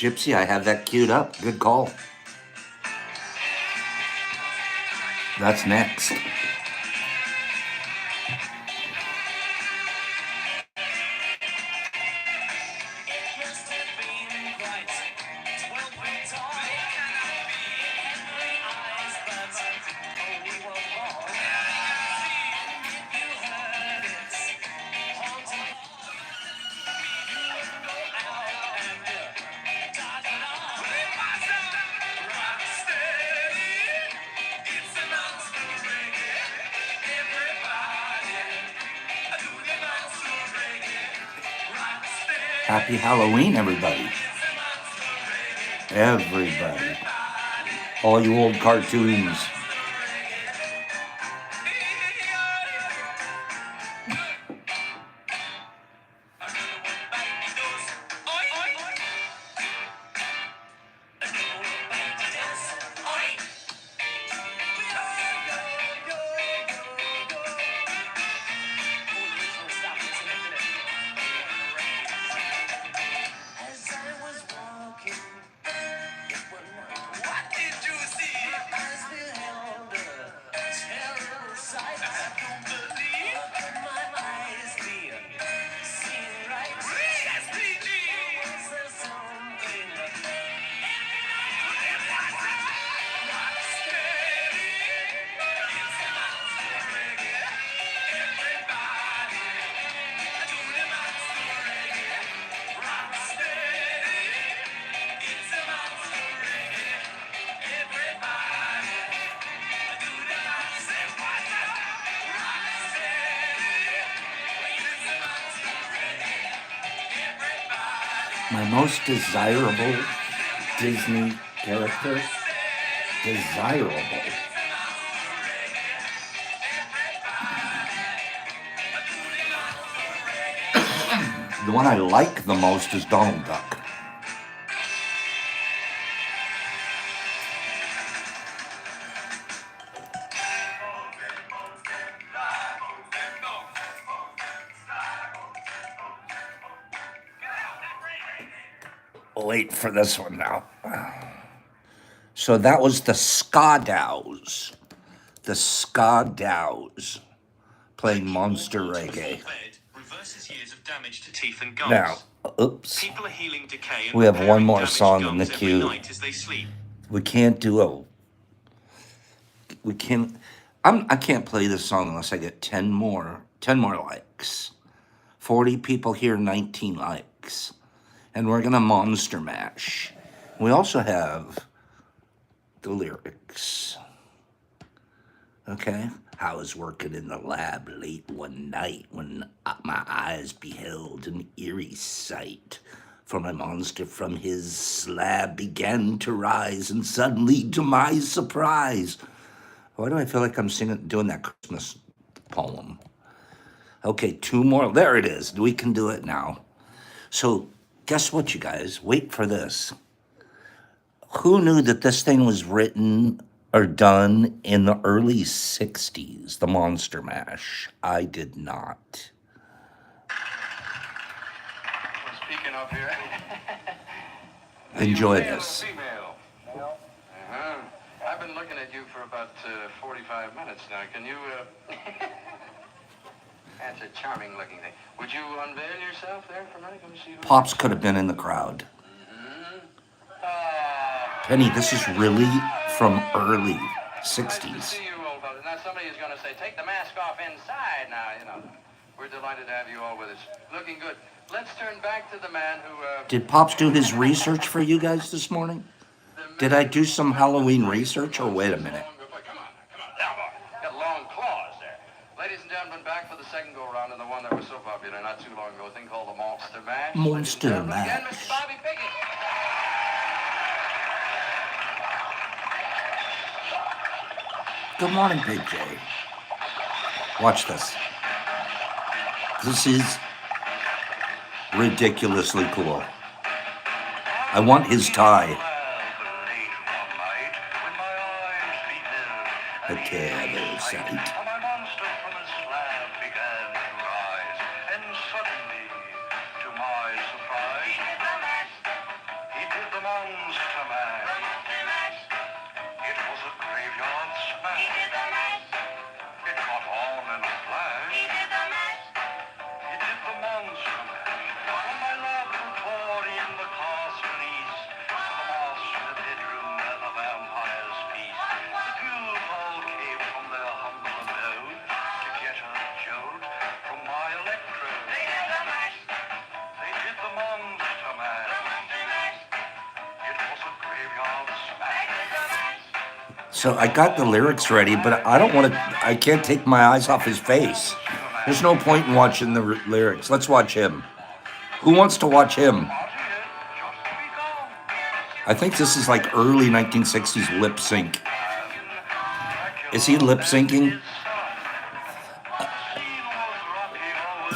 Gypsy, I have that queued up. Good call. That's next. Happy Halloween, everybody. Everybody. All you old cartoons. My most desirable Disney character? Desirable. The one I like the most is Donald Duck. Wait for this one now. So that was the Skadows. The Skadows playing Monster Reggae. Reverses years of damage to teeth and gums. Now, oops. People are healing decay and We have one more damaged song in gums the every queue. night as they sleep. We can't do a. We can't. I can't play this song unless I get 10 more likes. 40 people here, 19 likes. And we're gonna monster mash. We also have the lyrics. Okay? I was working in the lab late one night when my eyes beheld an eerie sight. For my monster from his slab began to rise, and suddenly, to my surprise, why do I feel like I'm doing that Christmas poem? Okay, 2 more. There it is. We can do it now. So, guess what, you guys? Wait for this. Who knew that this thing was written or done in the early 60s, the Monster Mash? I did not. Speaking of here. Enjoy this. Female. I've been looking at you for about 45 minutes now. Can you, That's a charming looking thing. Would you unveil yourself there for a minute? Let me see who... Pops could have been in the crowd. Penny, this is really from early 60s. Nice to see you, old fellas. Now somebody is going to say, take the mask off inside now, you know. We're delighted to have you all with us. Looking good. Let's turn back to the man who... Did Pops do his research for you guys this morning? Did I do some Halloween research, or wait a minute? Come on. Got long claws there. Ladies and gentlemen, back for the second go-round and the one that was so popular not too long ago, a thing called the Monster Mash. Monster Mash. Again, Mr. Bobby Pickett. Good morning, Big J. Watch this. This is ridiculously cool. I want his tie. A terrible sight. To my surprise, he did the So I got the lyrics ready, but I don't want to. I can't take my eyes off his face. There's no point in watching the lyrics. Let's watch him. Who wants to watch him? I think this is like early 1960s lip sync. Is he lip syncing?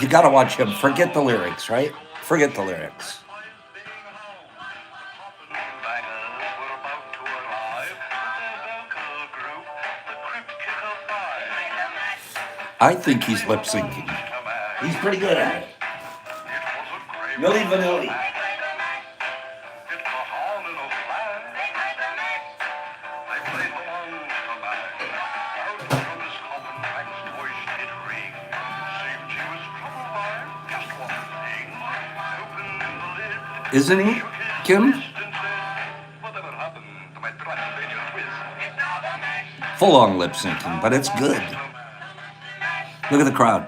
You gotta watch him. Forget the lyrics, right? Forget the lyrics. I think he's lip syncing. He's pretty good at it. Milli Vanilli. Isn't he, Kim? Full on lip syncing, but it's good. Look at the crowd.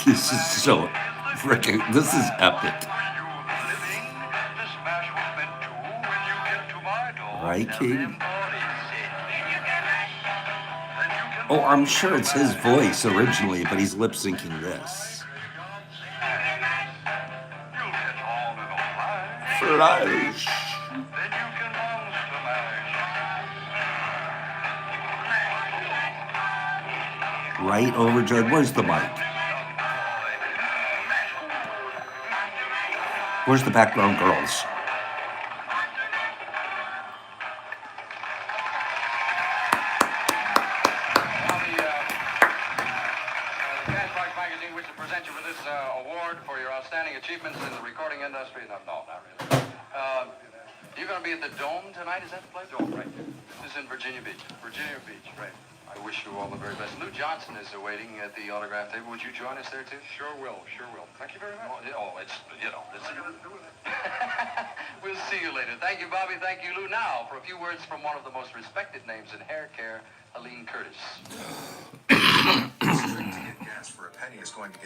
This is so freaking, this is epic. Right, King? Oh, I'm sure it's his voice originally, but he's lip syncing this. Flash. Right, overjoyed. Where's the mic? Where's the background girls? Achievements in the recording industry? No, not really. You're going to be at the Dome tonight? Is that the place? Dome, right. This is in Virginia Beach. Virginia Beach, right. I wish you all the very best. Lou Johnson is waiting at the autograph table. Would you join us there, too? Sure will, sure will. Thank you very much. It's, We'll see you later. Thank you, Bobby. Thank you, Lou. Now, for a few words from one of the most respected names in hair care, Helene Curtis.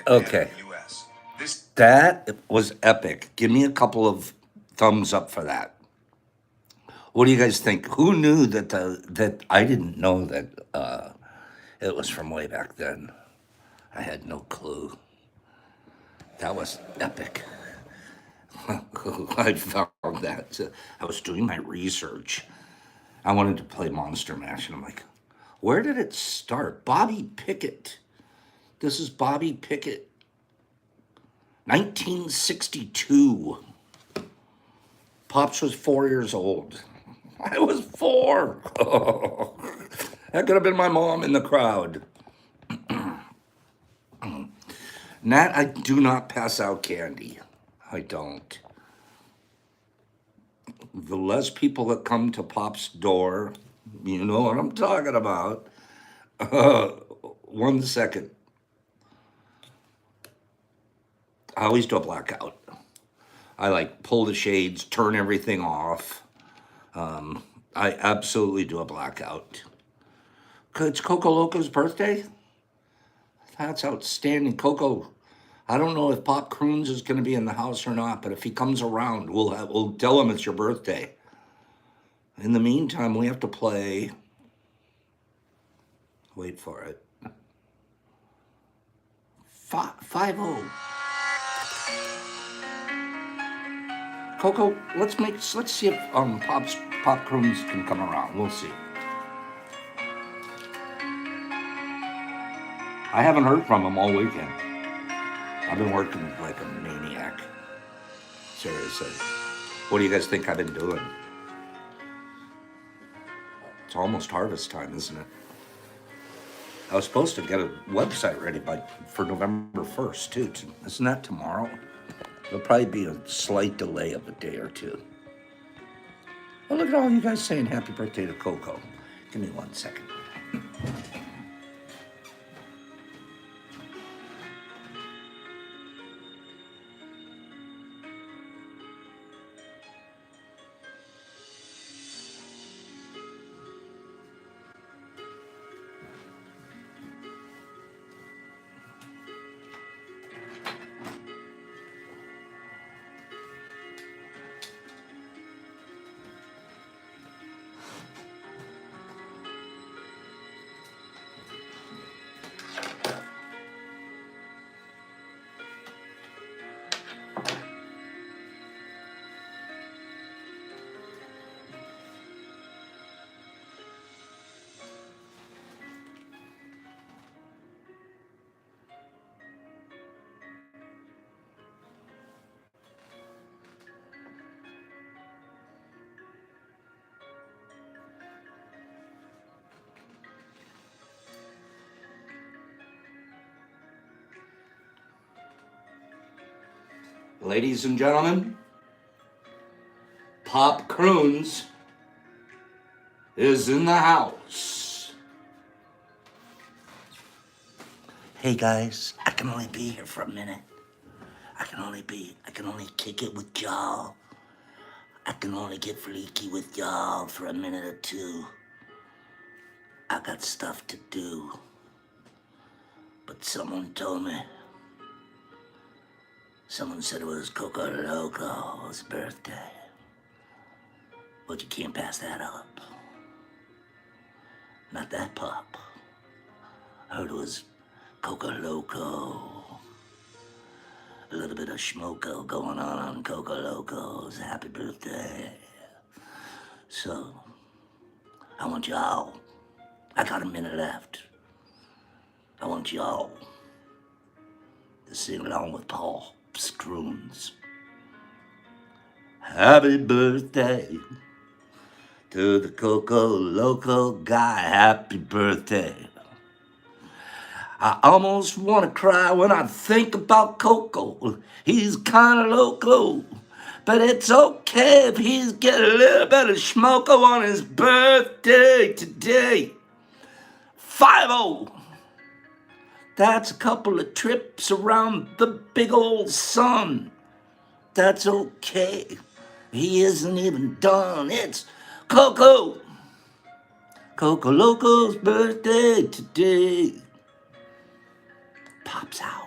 Okay. That was epic. Give me a couple of thumbs up for that. What do you guys think? Who knew that I didn't know that it was from way back then. I had no clue. That was epic. I found that. I was doing my research. I wanted to play Monster Mash, and I'm like, where did it start? Bobby Pickett. This is Bobby Pickett. 1962. Pops was 4 years old. I was 4. That could have been my mom in the crowd. Nat, I do not pass out candy. I don't. The less people that come to Pop's door, you know what I'm talking about. 1 second. I always do a blackout. I like pull the shades, turn everything off. I absolutely do a blackout. It's Coco Loco's birthday? That's outstanding. Coco, I don't know if Pop Croons is going to be in the house or not, but if he comes around, we'll tell him it's your birthday. In the meantime, we have to play. Wait for it. 5-0. Coco, let's see if Pop Croons can come around. We'll see. I haven't heard from him all weekend. I've been working like a maniac. Seriously. What do you guys think I've been doing? It's almost harvest time, isn't it? I was supposed to get a website ready for November 1st, too. Isn't that tomorrow? There'll probably be a slight delay of a day or two. Oh, look at all you guys saying happy birthday to Coco. Give me 1 second. Ladies and gentlemen, Pop Croons is in the house. Hey guys, I can only be here for a minute. I can only kick it with y'all. I can only get freaky with y'all for a minute or two. I got stuff to do. But someone said it was Coco Loco's birthday. But you can't pass that up. Not that pop. I heard it was Coco Loco. A little bit of schmoko going on Coco Loco's happy birthday. So, I want y'all. I got a minute left. I want y'all to sing along with Paul Croons. Happy birthday to the Coco Loco guy. Happy birthday. I almost want to cry when I think about Coco. He's kind of loco, but it's okay if he's getting a little bit of schmoko on his birthday today. 5-0. That's a couple of trips around the big old sun. That's okay. He isn't even done. It's Coco. Coco Loco's birthday today. Pops out.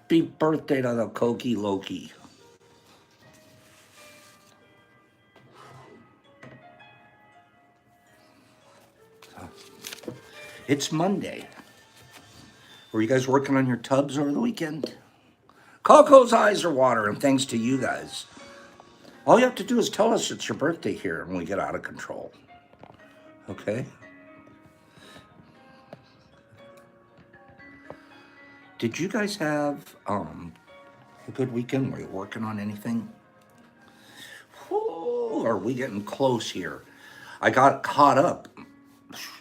Happy birthday to the Cokie Loki. It's Monday. Were you guys working on your tubs over the weekend? Coco's eyes are watering thanks to you guys. All you have to do is tell us it's your birthday here and we get out of control. Okay? Did you guys have a good weekend? Were you working on anything? Whew, are we getting close here? I got caught up.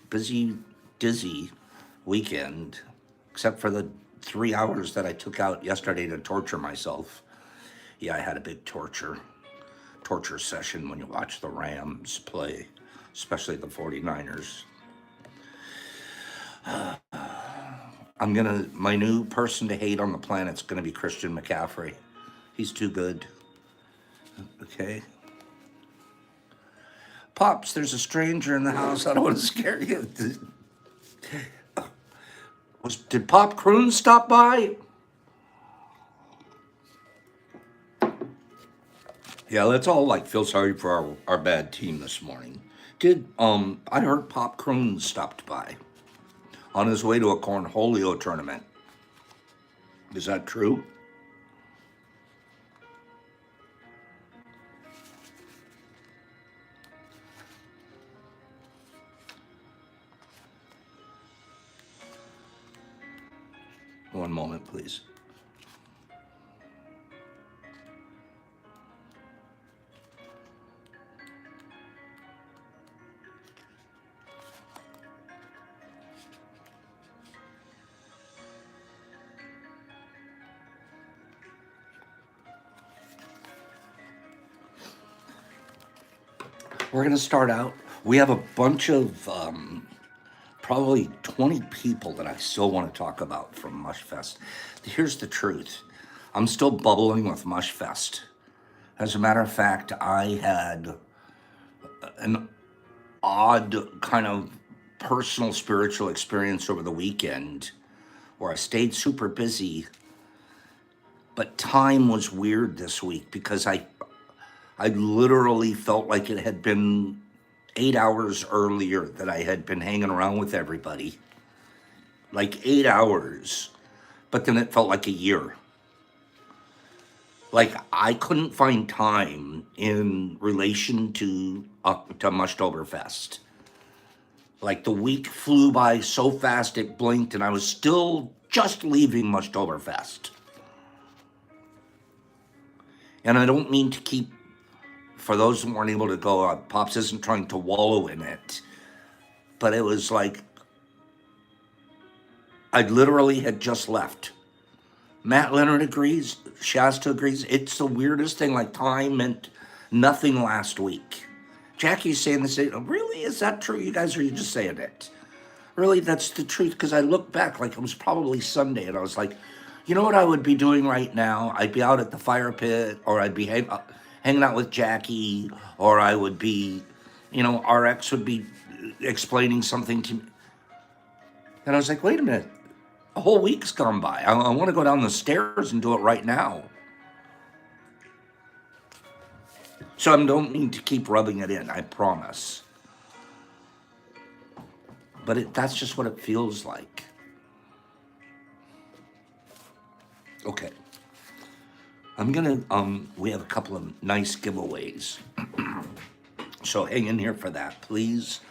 Busy, dizzy weekend, except for the 3 hours that I took out yesterday to torture myself. Yeah, I had a big torture session when you watch the Rams play, especially the 49ers. My new person to hate on the planet's gonna be Christian McCaffrey. He's too good. Okay. Pops, there's a stranger in the house. I don't want to scare you. Did Pop Croons stop by? Yeah, let's all feel sorry for our bad team this morning. I heard Pop Croons stopped by on his way to a cornholio tournament. Is that true? One moment, please. We're going to start out. We have a bunch of probably 20 people that I still want to talk about from Mushfest. Here's the truth. I'm still bubbling with Mushfest. As a matter of fact, I had an odd kind of personal spiritual experience over the weekend where I stayed super busy, but time was weird this week because I literally felt like it had been 8 hours earlier that I had been hanging around with everybody. Like 8 hours. But then it felt like a year. Like I couldn't find time in relation to Mushtoberfest. Like the week flew by so fast it blinked, and I was still just leaving Mushtoberfest. And I don't mean to keep, for those who weren't able to go, Pops isn't trying to wallow in it, but it was like I literally had just left. Matt Leonard agrees, Shasta agrees. It's the weirdest thing, like time meant nothing last week. Jackie's saying the same. Really? Is that true, you guys, or are you just saying it? Really, that's the truth, because I look back, like it was probably Sunday, and I was like, you know what I would be doing right now? I'd be out at the fire pit, or I'd be hanging out with Jackie, or I would be, RX would be explaining something to me. And I was like, wait a minute, a whole week's gone by. I want to go down the stairs and do it right now. So I don't mean to keep rubbing it in, I promise. But that's just what it feels like. Okay. I'm gonna, we have a couple of nice giveaways. So hang in here for that, please.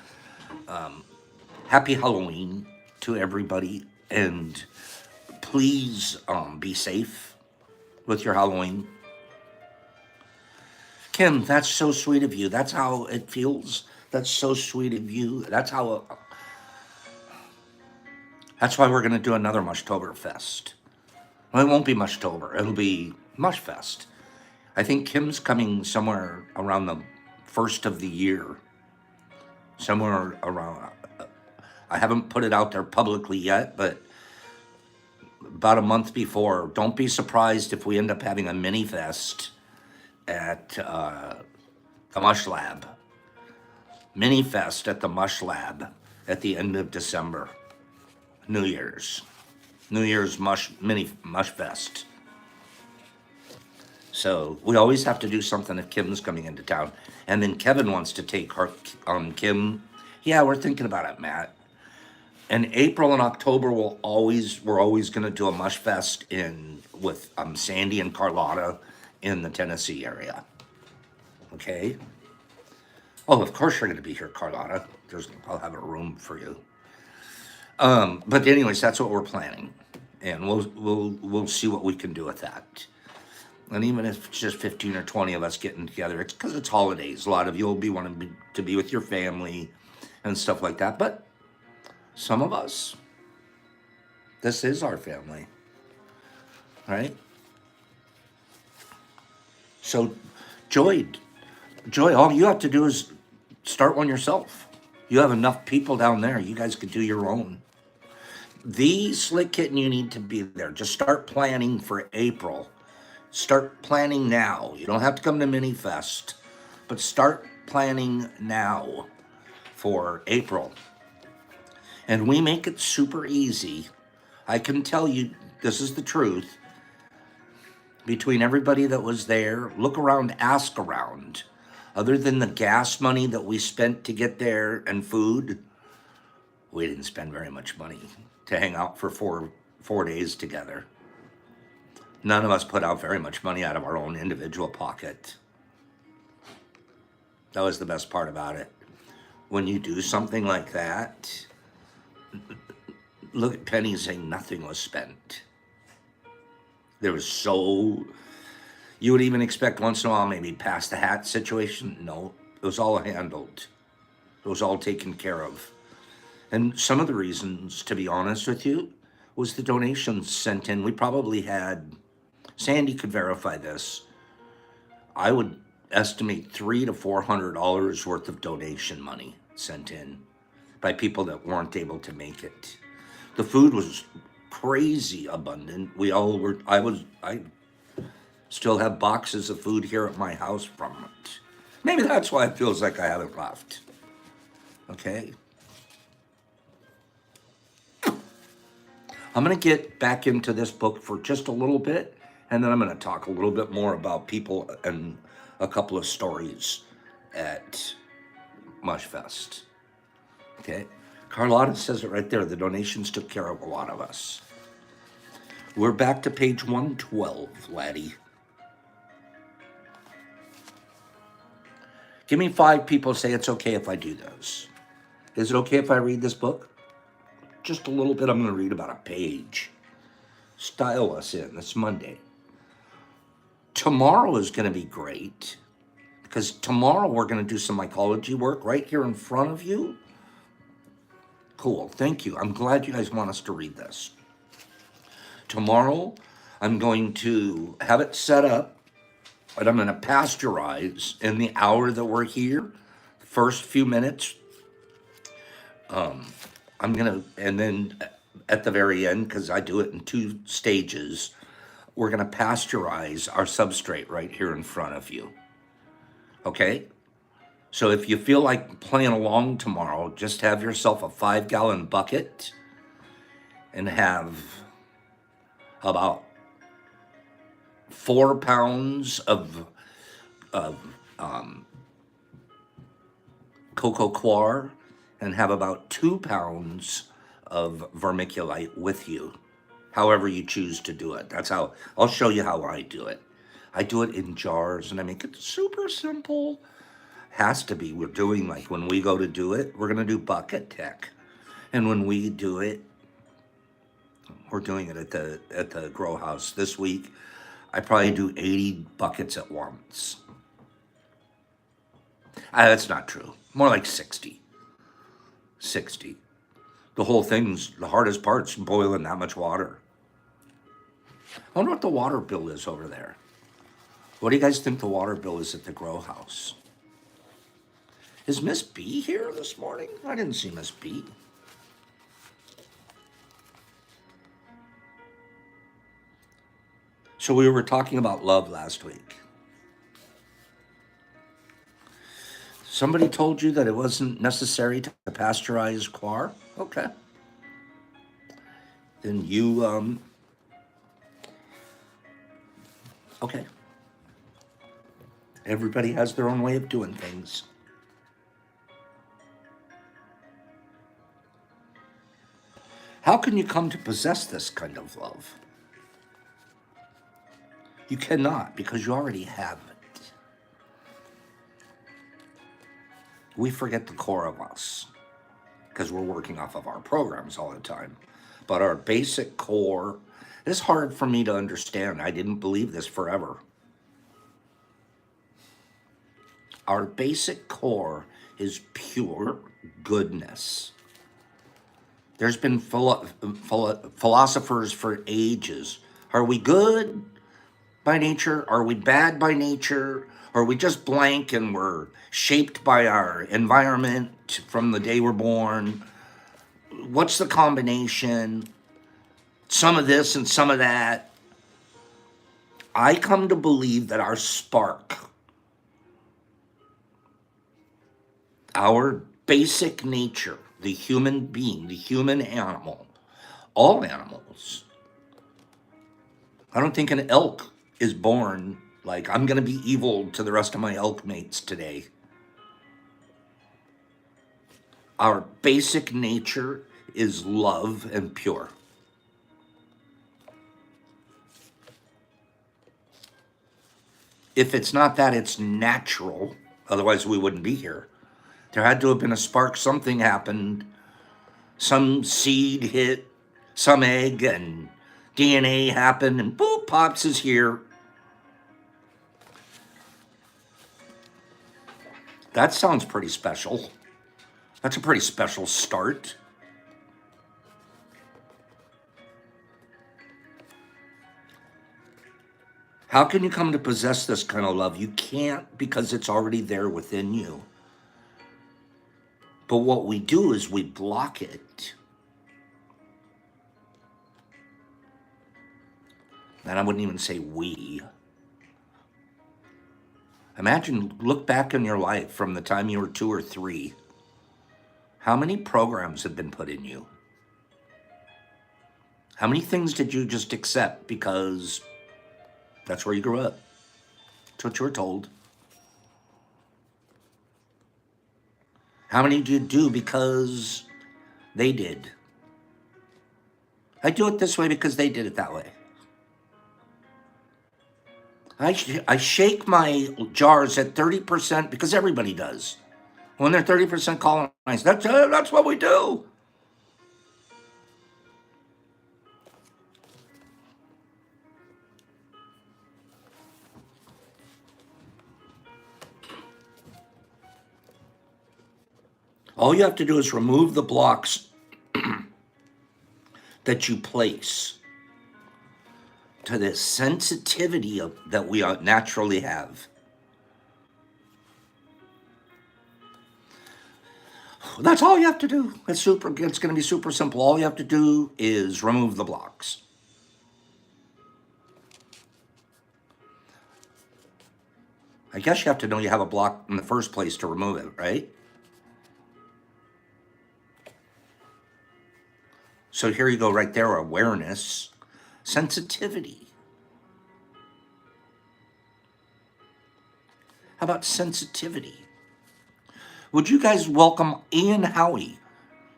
Happy Halloween to everybody. And please be safe with your Halloween. Kim, that's so sweet of you. That's how it feels. That's so sweet of you. That's why we're going to do another Mushtoberfest. Well, it won't be Mushtober. It'll be Mushfest. I think Kim's coming somewhere around the first of the year. Somewhere around. I haven't put it out there publicly yet, but about a month before. Don't be surprised if we end up having a mini fest at the Mush Lab. Mini fest at the Mush Lab at the end of December. New Year's mini Mush Fest. So we always have to do something if Kim's coming into town. And then Kevin wants to take her, Kim. Yeah, we're thinking about it, Matt. And April and October we're always going to do a Mush Fest with Sandy and Carlotta in the Tennessee area. Okay. Oh, of course you're going to be here, Carlotta. I'll have a room for you. But anyways, that's what we're planning, and we'll see what we can do with that. And even if it's just 15 or 20 of us getting together, it's because it's holidays. A lot of you will be wanting to be with your family and stuff like that. But some of us, this is our family, right? So, Joy, all you have to do is start one yourself. You have enough people down there. You guys could do your own. The Slick Kitten, you need to be there. Just start planning for April. Start planning now. You don't have to come to Mini Fest, but start planning now for April. And we make it super easy. I can tell you, this is the truth. Between everybody that was there, look around, ask around. Other than the gas money that we spent to get there and food, we didn't spend very much money to hang out for four days together. None of us put out very much money out of our own individual pocket. That was the best part about it. When you do something like that, look at Penny saying nothing was spent. There was you would even expect once in a while maybe pass the hat situation. No, it was all handled. It was all taken care of. And some of the reasons, to be honest with you, was the donations sent in. We probably had, Sandy could verify this, I would estimate $300 to $400 worth of donation money sent in by people that weren't able to make it. The food was crazy abundant. I still have boxes of food here at my house from it. Maybe that's why it feels like I haven't left. Okay. I'm going to get back into this book for just a little bit, and then I'm going to talk a little bit more about people and a couple of stories at Mushfest. Okay. Carlotta says it right there. The donations took care of a lot of us. We're back to page 112, laddie. Give me 5 people say it's okay if I do those. Is it okay if I read this book? Just a little bit. I'm going to read about a page. Style us in. It's Monday. Tomorrow is going to be great because tomorrow we're going to do some mycology work right here in front of you. Cool. Thank you. I'm glad you guys want us to read this. Tomorrow, I'm going to have it set up, and I'm going to pasteurize in the hour that we're here. The first few minutes, I'm going to, and then at the very end, because I do it in 2 stages, we're going to pasteurize our substrate right here in front of you. Okay? So if you feel like playing along tomorrow, just have yourself a 5-gallon bucket and have about 4 pounds of coco coir and have about 2 pounds of vermiculite with you, however you choose to do it. That's how, I'll show you how I do it. I do it in jars and I make it super simple. Has to be. We're doing, like, when we go to do it, we're going to do bucket tech. And when we do it, we're doing it at the grow house this week. I probably do 80 buckets at once. That's not true. More like 60. 60. The whole thing's, the hardest part's boiling that much water. I wonder what the water bill is over there. What do you guys think the water bill is at the grow house? Is Miss B here this morning? I didn't see Miss B. So we were talking about love last week. Somebody told you that it wasn't necessary to pasteurize coir? Okay. Then you, okay. Everybody has their own way of doing things. How can you come to possess this kind of love? You cannot, because you already have it. We forget the core of us, because we're working off of our programs all the time. But our basic core is hard for me to understand. I didn't believe this forever. Our basic core is pure goodness. There's been philosophers for ages. Are we good by nature? Are we bad by nature? Are we just blank and we're shaped by our environment from the day we're born? What's the combination? Some of this and some of that. I come to believe that our spark, our basic nature, the human being, the human animal, all animals. I don't think an elk is born like, I'm going to be evil to the rest of my elk mates today. Our basic nature is love and pure. If it's not that, it's natural. Otherwise, we wouldn't be here. There had to have been a spark. Something happened. Some seed hit some egg and DNA happened and boop, Pops is here. That sounds pretty special. That's a pretty special start. How can you come to possess this kind of love? You can't, because it's already there within you. But what we do is we block it. And I wouldn't even say we. Imagine, look back in your life from the time you were 2 or 3. How many programs have been put in you? How many things did you just accept because that's where you grew up? That's what you were told. How many do you do because they did? I do it this way because they did it that way. I shake my jars at 30% because everybody does. When they're 30% colonized, that's what we do. All you have to do is remove the blocks that you place to the sensitivity that we naturally have. That's all you have to do. It's going to be super simple. All you have to do is remove the blocks. I guess you have to know you have a block in the first place to remove it, right? So here you go right there, awareness, sensitivity. How about sensitivity? Would you guys welcome Ian Howie?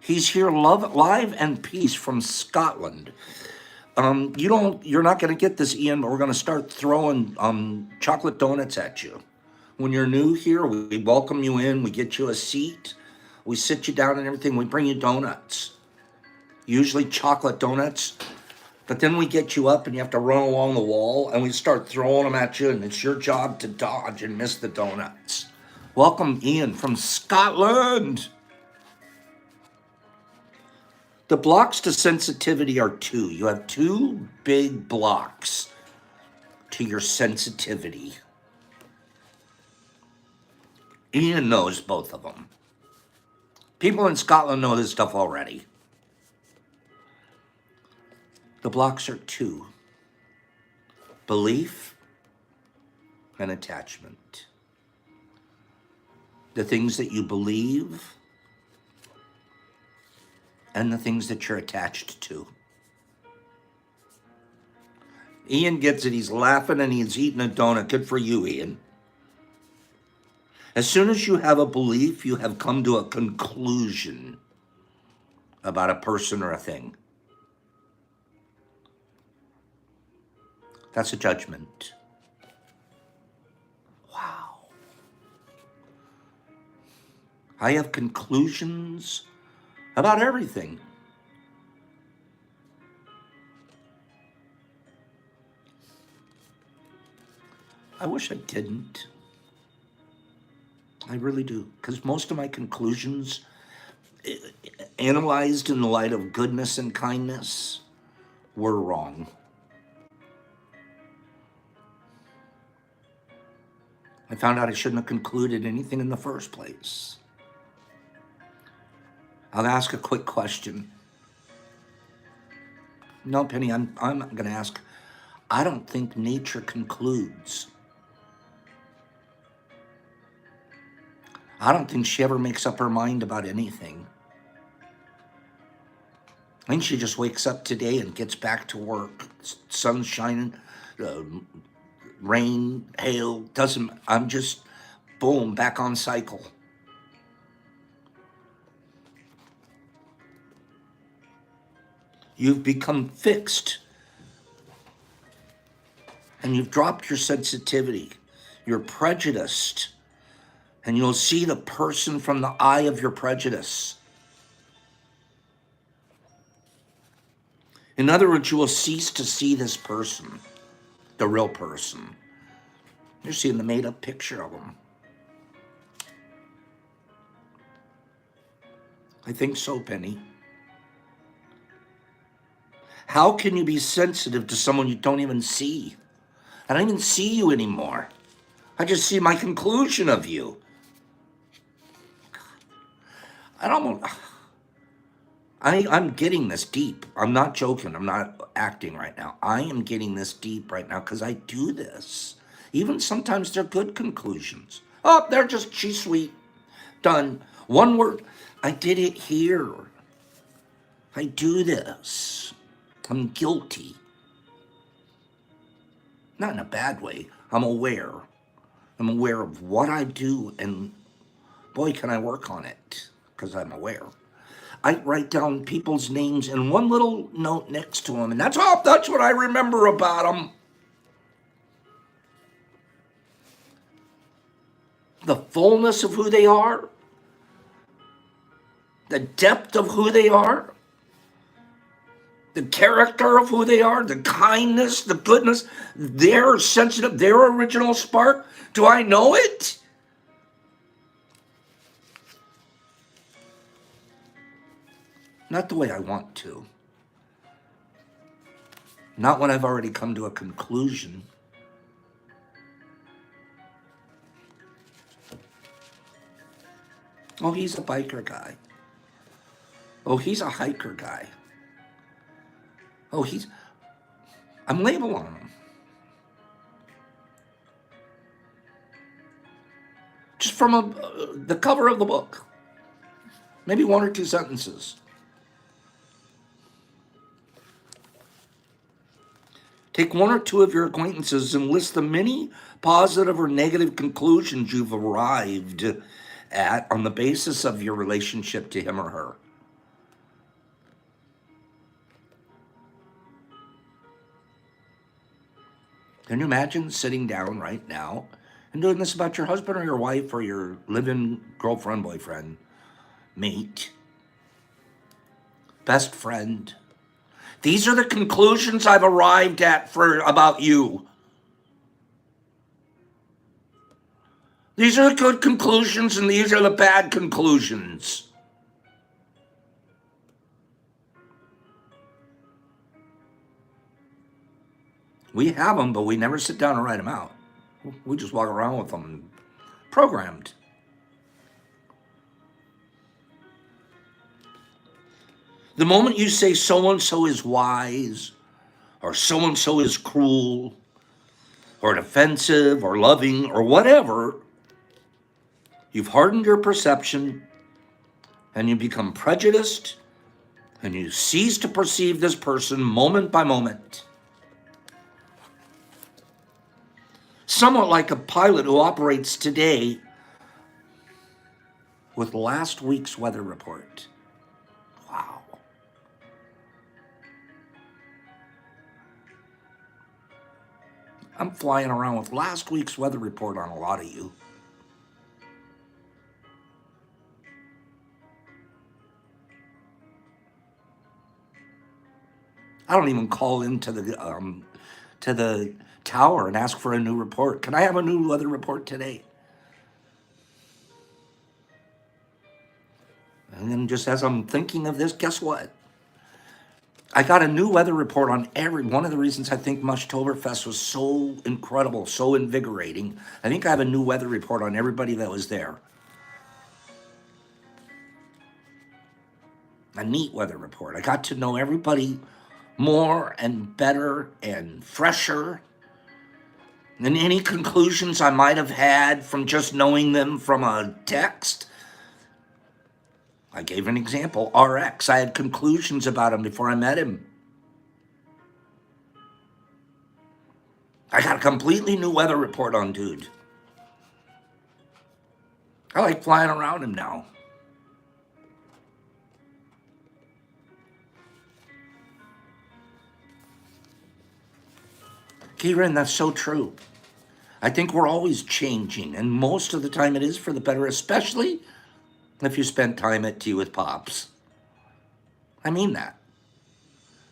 He's here live and peace from Scotland. You're not going to get this, Ian, but we're going to start throwing chocolate donuts at you. When you're new here, we welcome you in. We get you a seat. We sit you down and everything. We bring you donuts, usually chocolate donuts. But then we get you up and you have to run along the wall and we start throwing them at you, and it's your job to dodge and miss the donuts. Welcome, Ian, from Scotland. The blocks to sensitivity are two. You have two big blocks to your sensitivity. Ian knows both of them. People in Scotland know this stuff already. The blocks are two: belief and attachment. The things that you believe and the things that you're attached to. Ian gets it. He's laughing and he's eating a donut. Good for you, Ian. As soon as you have a belief, you have come to a conclusion about a person or a thing. That's a judgment. Wow. I have conclusions about everything. I wish I didn't. I really do. Because most of my conclusions, analyzed in the light of goodness and kindness, were wrong. I found out I shouldn't have concluded anything in the first place. I'll ask a quick question. No, Penny, I'm going to ask. I don't think nature concludes. I don't think she ever makes up her mind about anything. I think she just wakes up today and gets back to work. Sun's shining, rain, hail, I'm just, boom, back on cycle. You've become fixed. And you've dropped your sensitivity. You're prejudiced. And you'll see the person from the eye of your prejudice. In other words, you will cease to see this person, the real person. You're seeing the made-up picture of them. I think so, Penny. How can you be sensitive to someone you don't even see? I don't even see you anymore. I just see my conclusion of you. I'm getting this deep. I'm not joking. I'm not acting right now. I am getting this deep right now because I do this. Even sometimes they're good conclusions. Oh, she's sweet. Done. One word. I did it here. I do this. I'm guilty. Not in a bad way. I'm aware. I'm aware of what I do, and boy, can I work on it, because I'm aware. I write down people's names and one little note next to them, and that's what I remember about them. The fullness of who they are, the depth of who they are, the character of who they are, the kindness, the goodness, their sensitive, their original spark? Do I know it? Not the way I want to. Not when I've already come to a conclusion. Oh, he's a biker guy. Oh, he's a hiker guy. Oh, I'm labeling him. Just from the cover of the book. Maybe one or two sentences. Take one or two of your acquaintances and list the many positive or negative conclusions you've arrived at on the basis of your relationship to him or her. Can you imagine sitting down right now and doing this about your husband or your wife or your live-in girlfriend, boyfriend, mate, best friend? These are the conclusions I've arrived at about you. These are the good conclusions and these are the bad conclusions. We have them, but we never sit down and write them out. We just walk around with them programmed. The moment you say so-and-so is wise, or so-and-so is cruel, or offensive, or loving, or whatever, you've hardened your perception, and you become prejudiced, and you cease to perceive this person moment by moment. Somewhat like a pilot who operates today with last week's weather report. Wow. I'm flying around with last week's weather report on a lot of you. I don't even call into the tower and ask for a new report. Can I have a new weather report today? And then just as I'm thinking of this, guess what? I got a new weather report on one of the reasons I think Mushtoberfest was so incredible, so invigorating. I think I have a new weather report on everybody that was there. A neat weather report. I got to know everybody more and better and fresher than any conclusions I might have had from just knowing them from a text. I gave an example, RX. I had conclusions about him before I met him. I got a completely new weather report on dude. I like flying around him now. Kieran, that's so true. I think we're always changing, and most of the time it is for the better, especially if you spent time at tea with Pops. I mean that.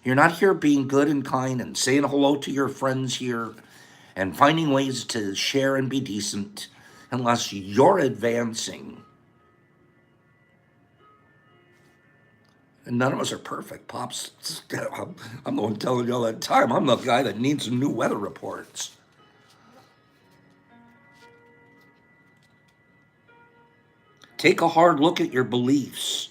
You're not here being good and kind and saying hello to your friends here and finding ways to share and be decent unless you're advancing. And none of us are perfect. Pops, I'm the one telling you all that time. I'm the guy that needs some new weather reports. Take a hard look at your beliefs.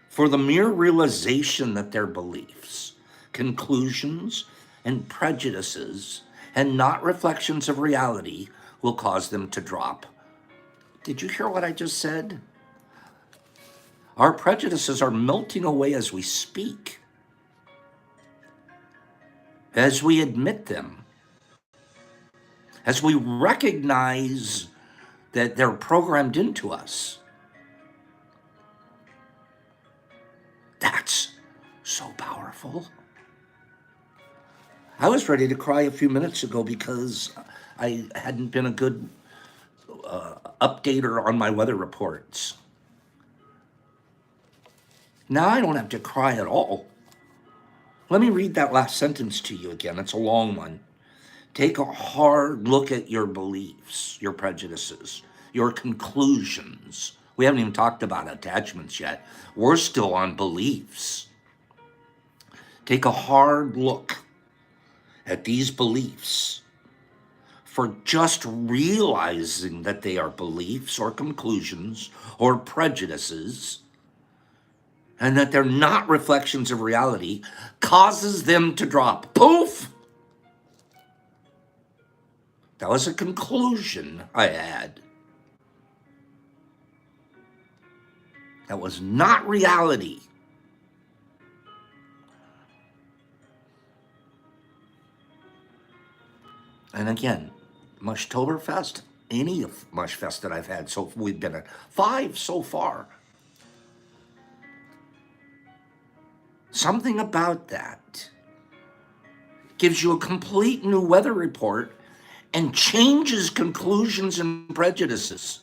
For the mere realization that they're beliefs, conclusions, and prejudices, and not reflections of reality, will cause them to drop. Did you hear what I just said? Our prejudices are melting away as we speak, as we admit them, as we recognize that they're programmed into us. That's so powerful. I was ready to cry a few minutes ago because I hadn't been a good updater on my weather reports. Now I don't have to cry at all. Let me read that last sentence to you again. It's a long one. Take a hard look at your beliefs, your prejudices, your conclusions. We haven't even talked about attachments yet. We're still on beliefs. Take a hard look at these beliefs. For just realizing that they are beliefs or conclusions or prejudices, and that they're not reflections of reality, causes them to drop. Poof! That was a conclusion I had. That was not reality. And again, Mushtoberfest, any Mushfest that I've had, so we've been at 5 so far. Something about that gives you a complete new weather report and changes conclusions and prejudices.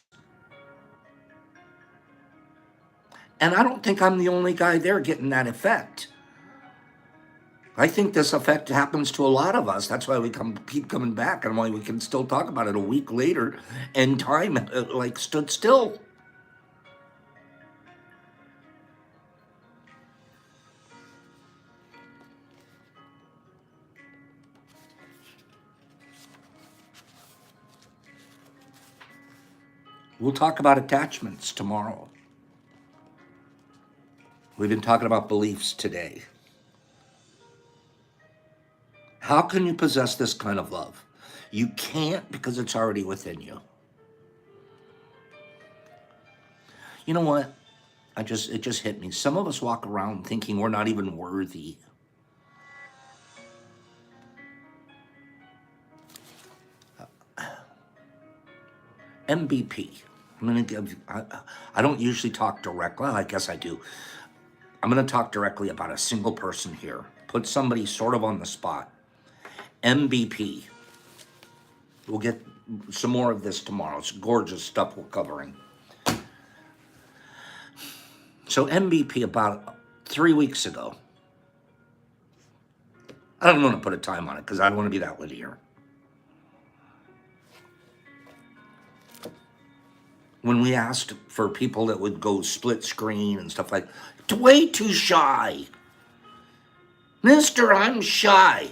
And I don't think I'm the only guy there getting that effect. I think this effect happens to a lot of us. That's why we keep coming back, and why we can still talk about it a week later, and time like stood still. We'll talk about attachments tomorrow. We've been talking about beliefs today. How can you possess this kind of love? You can't, because it's already within you. You know what? It just hit me. Some of us walk around thinking we're not even worthy. MVP. I'm going to give, I don't usually talk directly. Well, I guess I do. I'm going to talk directly about a single person here. Put somebody sort of on the spot. MVP. We'll get some more of this tomorrow. It's gorgeous stuff we're covering. So MVP, about 3 weeks ago. I don't want to put a time on it because I don't want to be that linear. When we asked for people that would go split screen and stuff like that, way too shy. Mister, I'm shy.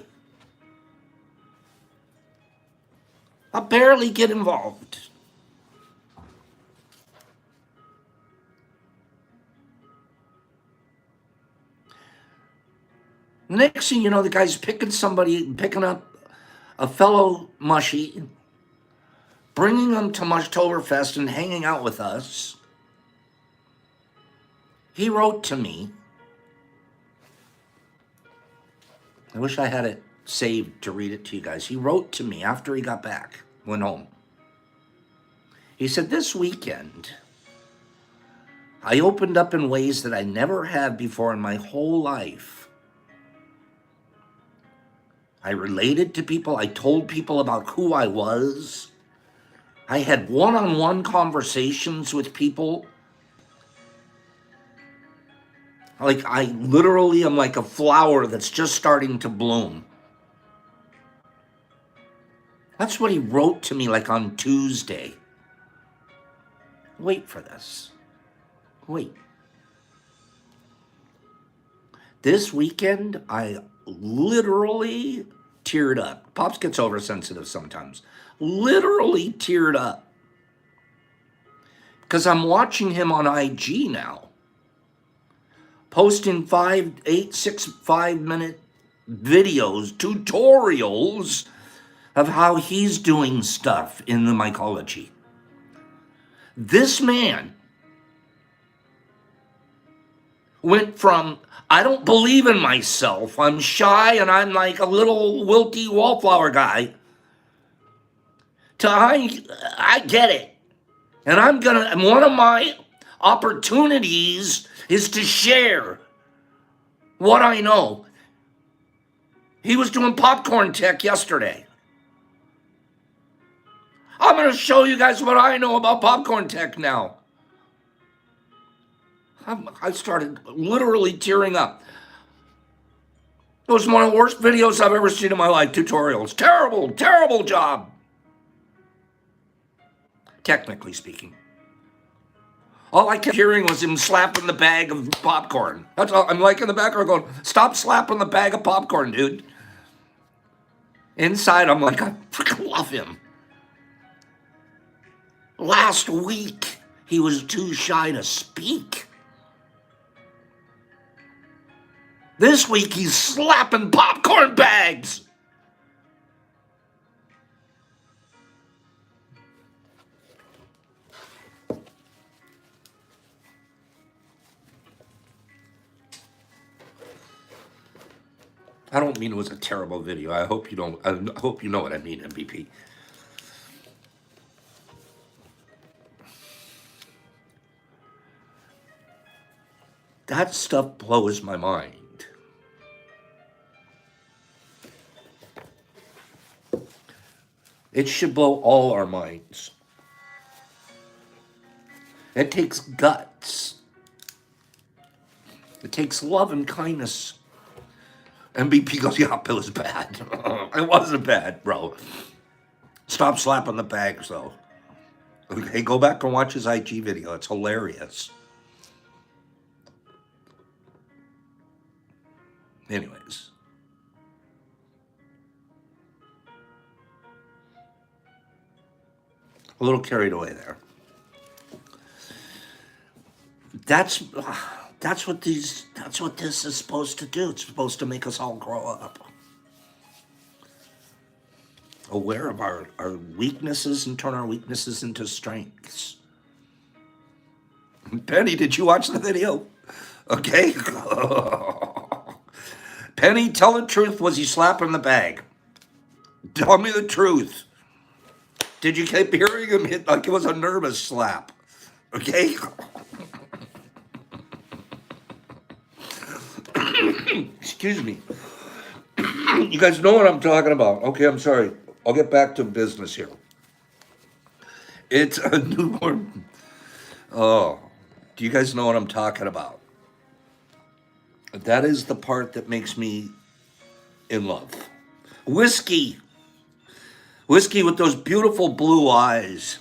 I barely get involved. The next thing you know, the guy's picking up a fellow mushy, bringing them to Mushtoberfest and hanging out with us. He wrote to me. I wish I had it saved to read it to you guys. He wrote to me after he got back, went home. He said, this weekend, I opened up in ways that I never have before in my whole life. I related to people. I told people about who I was. I had one-on-one conversations with people. Like I literally am like a flower that's just starting to bloom. That's what he wrote to me like on Tuesday. Wait for this. Wait. This weekend, I literally teared up. Pops gets oversensitive sometimes. Literally teared up. Because I'm watching him on IG now. Posting 5 minute videos, tutorials of how he's doing stuff in the mycology. This man went from, I don't believe in myself, I'm shy and I'm like a little wilty wallflower guy, to I get it. And one of my opportunities is to share what I know. He was doing popcorn tech yesterday. I'm going to show you guys what I know about popcorn tech now. I started literally tearing up. It was one of the worst videos I've ever seen in my life, tutorials. Terrible, terrible job. Technically speaking. All I kept hearing was him slapping the bag of popcorn. That's all. I'm like in the background going, stop slapping the bag of popcorn, dude. Inside, I'm like, I freaking love him. Last week, he was too shy to speak. This week, he's slapping popcorn bags. I don't mean it was a terrible video. I hope you don't. I hope you know what I mean, MVP. That stuff blows my mind. It should blow all our minds. It takes guts. It takes love and kindness. MVP goes, yeah, it was bad. It wasn't bad, bro. Stop slapping the bags, though. Okay, go back and watch his IG video. It's hilarious. Anyways. A little carried away there. That's what this is supposed to do. It's supposed to make us all grow up. Aware of our weaknesses and turn our weaknesses into strengths. Penny, did you watch the video? Okay. Penny, tell the truth. Was he slapping the bag? Tell me the truth. Did you keep hearing him hit like it was a nervous slap? Okay. Excuse me. You guys know what I'm talking about. Okay, I'm sorry. I'll get back to business here. It's a newborn. Oh, do you guys know what I'm talking about? That is the part that makes me in love. Whiskey. Whiskey with those beautiful blue eyes.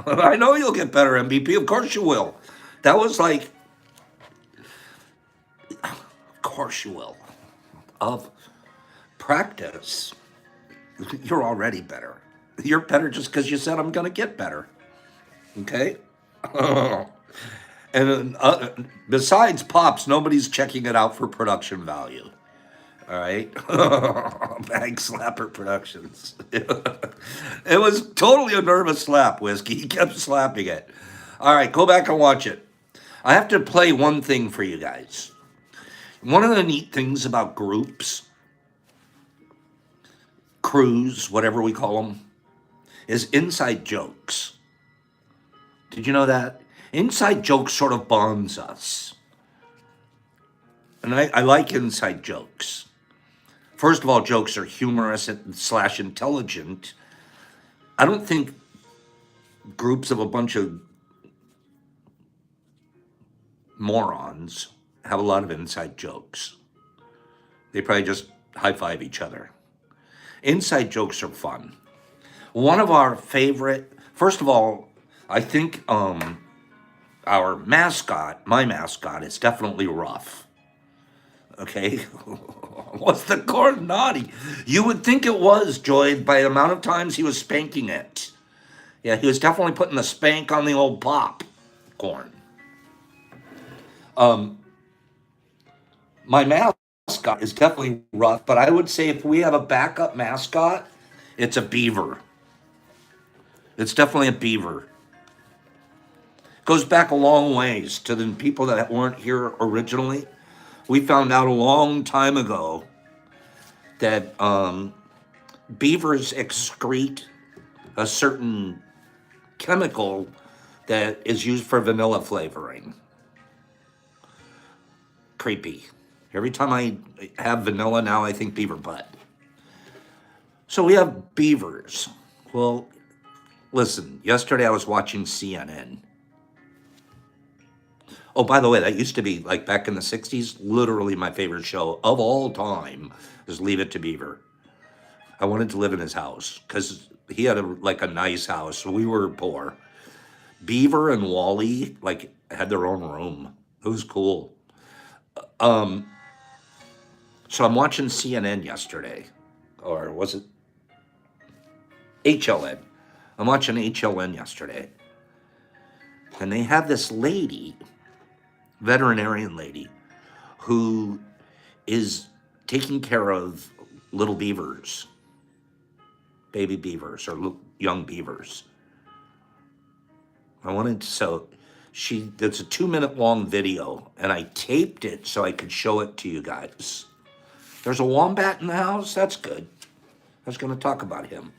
I know you'll get better, MVP. Of course you will. That was like, of course you will. Of practice, you're already better. You're better just because you said I'm going to get better. Okay? And besides Pops, nobody's checking it out for production value. All right? Bag Slapper Productions. It was totally a nervous slap, Whiskey. He kept slapping it. All right, go back and watch it. I have to play one thing for you guys. One of the neat things about groups, crews, whatever we call them, is inside jokes. Did you know that? Inside jokes sort of bonds us. And I like inside jokes. First of all, jokes are humorous and / intelligent. I don't think groups of a bunch of morons have a lot of inside jokes. They probably just high-five each other. Inside jokes are fun. One of our favorite, first of all, I think our mascot, my mascot, is definitely Ruff. Okay? Was the corn naughty? You would think it was, Joy, by the amount of times he was spanking it. Yeah, he was definitely putting the spank on the old popcorn. My mascot is definitely Ruff, but I would say if we have a backup mascot, it's a beaver. It's definitely a beaver. Goes back a long ways to the people that weren't here originally. We found out a long time ago that beavers excrete a certain chemical that is used for vanilla flavoring. Creepy. Every time I have vanilla now, I think beaver butt. So we have beavers. Well, listen, yesterday I was watching CNN. Oh, by the way, that used to be like back in the 60s, literally my favorite show of all time is Leave It to Beaver. I wanted to live in his house because he had like a nice house. We were poor. Beaver and Wally like had their own room. It was cool. Um, so I'm watching CNN yesterday, or was it HLN? I'm watching HLN yesterday, and they have this lady, veterinarian lady, who is taking care of little beavers, baby beavers, or young beavers. I wanted to, so it's a 2 minute long video, and I taped it so I could show it to you guys. There's a wombat in the house. That's good. I was going to talk about him.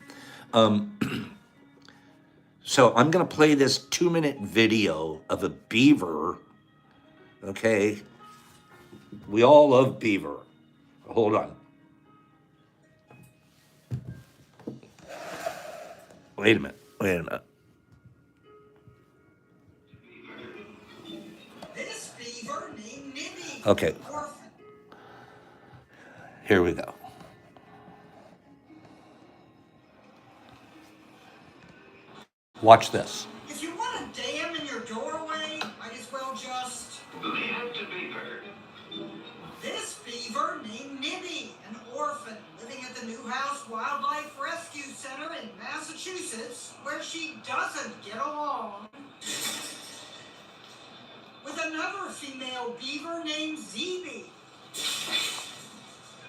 So I'm going to play this 2 minute video of a beaver. Okay. We all love beaver. Hold on. Wait a minute. This beaver named Nibby. Okay. Here we go. Watch this. If you want a dam in your doorway, might as well just leave it to Beaver. This beaver named Nibby, an orphan living at the Newhouse Wildlife Rescue Center in Massachusetts, where she doesn't get along with another female beaver named Zeeby.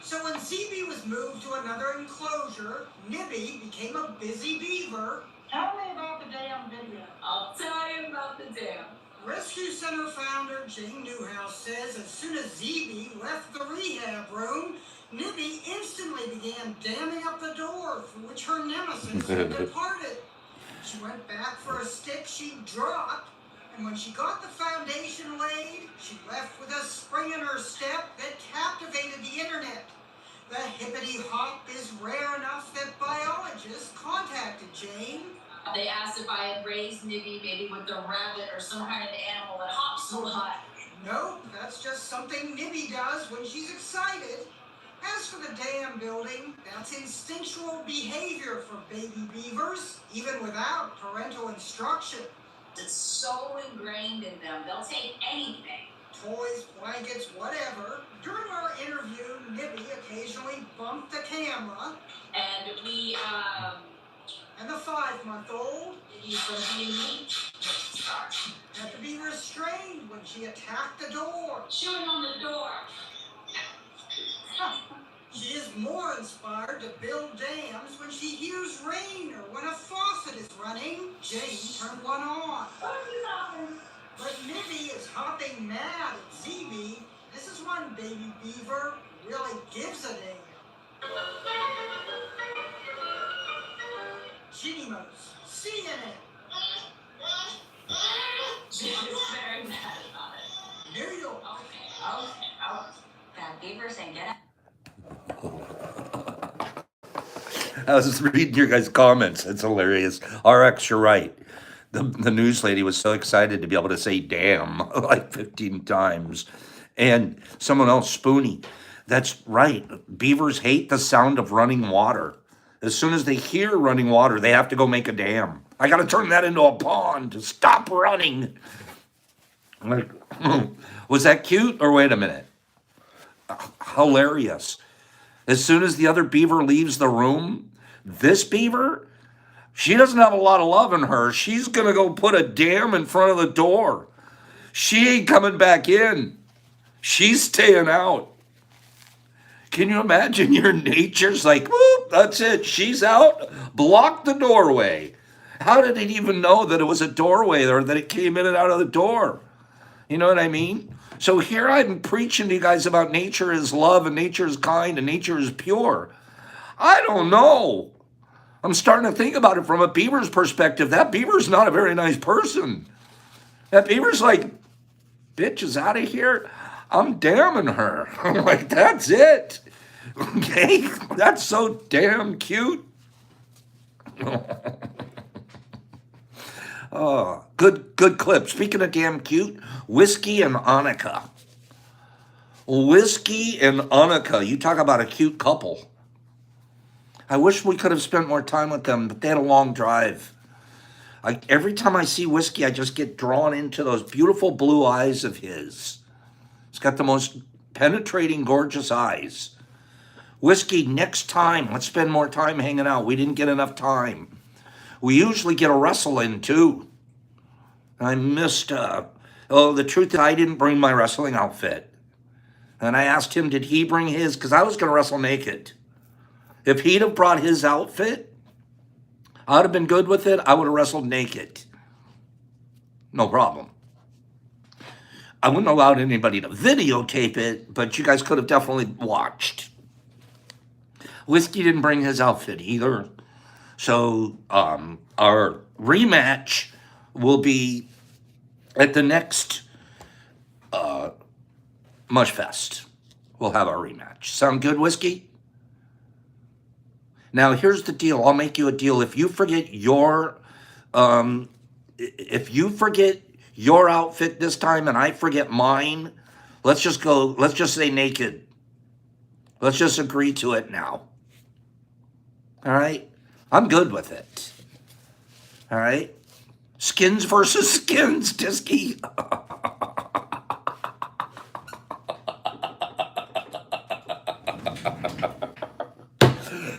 So when Zeeby was moved to another enclosure, Nibby became a busy beaver. Tell me about the damn video. I'll tell you about the dam. Rescue Center founder Jane Newhouse says as soon as Zeeby left the rehab room, Nibby instantly began damming up the door through which her nemesis had departed. She went back for a stick she dropped, and when she got the foundation laid, she left with a spring in her step that captivated the internet. The hippity-hop is rare enough that biologists contacted Jane. They asked if I had raised Nibby maybe with a rabbit or some kind of animal that hops so high. Nope, that's just something Nibby does when she's excited. As for the dam building, that's instinctual behavior for baby beavers, even without parental instruction. It's so ingrained in them, they'll take anything. Toys, blankets, whatever. During our interview, Nibby occasionally bumped the camera. And and the 5-month-old, had to be restrained when she attacked the door. Chewing on the door. She is more inspired to build dams when she hears rain or when a faucet is running. Jane turned one on. But Nibby is hopping mad at Zeeby. This is one baby beaver really gives a damn. Genimos, CNN. She was very mad about it. New York. Okay. Bad beavers and get out. I was just reading your guys' comments. It's hilarious. RX, you're right. The news lady was so excited to be able to say damn like 15 times. And someone else, Spoonie, that's right. Beavers hate the sound of running water. As soon as they hear running water, they have to go make a dam. I got to turn that into a pond to stop running. I'm like, was that cute or wait a minute? Hilarious. As soon as the other beaver leaves the room, this beaver, she doesn't have a lot of love in her. She's going to go put a dam in front of the door. She ain't coming back in. She's staying out. Can you imagine your nature's like, whoop, that's it. She's out. Block the doorway. How did it even know that it was a doorway or that it came in and out of the door? You know what I mean? So here I'm preaching to you guys about nature is love and nature is kind and nature is pure. I don't know. I'm starting to think about it from a beaver's perspective. That beaver's not a very nice person. That beaver's like, bitch is out of here. I'm damning her. I'm like, that's it. Okay? That's so damn cute. Oh, good clip. Speaking of damn cute, Whiskey and Annika. Whiskey and Annika. You talk about a cute couple. I wish we could have spent more time with them, but they had a long drive. Every time I see Whiskey, I just get drawn into those beautiful blue eyes of his. He's got the most penetrating, gorgeous eyes. Whiskey, next time, let's spend more time hanging out. We didn't get enough time. We usually get a wrestle in, too. I missed, the truth is I didn't bring my wrestling outfit. And I asked him, did he bring his? Because I was going to wrestle naked. If he'd have brought his outfit, I would have been good with it. I would have wrestled naked. No problem. I wouldn't have allowed anybody to videotape it, but you guys could have definitely watched. Whiskey didn't bring his outfit either. So our rematch will be at the next Mushfest. We'll have our rematch. Sound good, Whiskey? Now, here's the deal. I'll make you a deal. If you forget your outfit this time and I forget mine, let's just say naked. Let's just agree to it now. All right? I'm good with it. All right? Skins versus skins, Disky.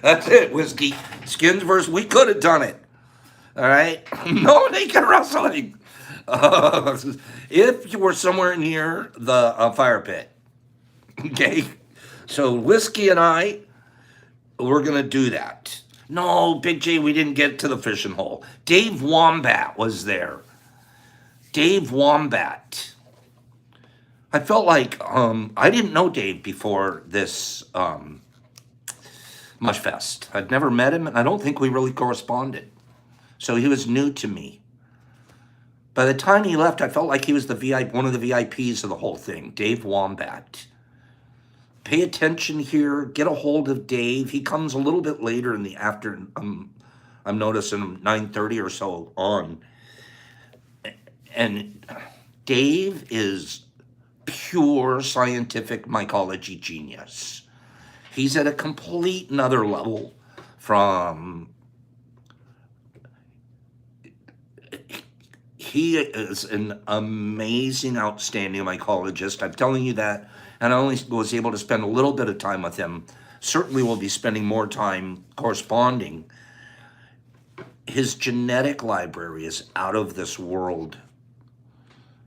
That's it, Whiskey. Skins versus, we could have done it. All right? No naked wrestling. If you were somewhere near the fire pit. Okay? So Whiskey and I, we're going to do that. No, Big J, we didn't get to the fishing hole. Dave Wombat was there. Dave Wombat. I felt like I didn't know Dave before this Mushfest. I'd never met him, and I don't think we really corresponded. So he was new to me. By the time he left, I felt like he was one of the VIPs of the whole thing, Dave Wombat. Pay attention here. Get a hold of Dave. He comes a little bit later in the afternoon. I'm noticing 9:30 or so on. And Dave is pure scientific mycology genius. He's at a complete another level from... He is an amazing, outstanding mycologist. I'm telling you that. And I only was able to spend a little bit of time with him. Certainly will be spending more time corresponding. His genetic library is out of this world.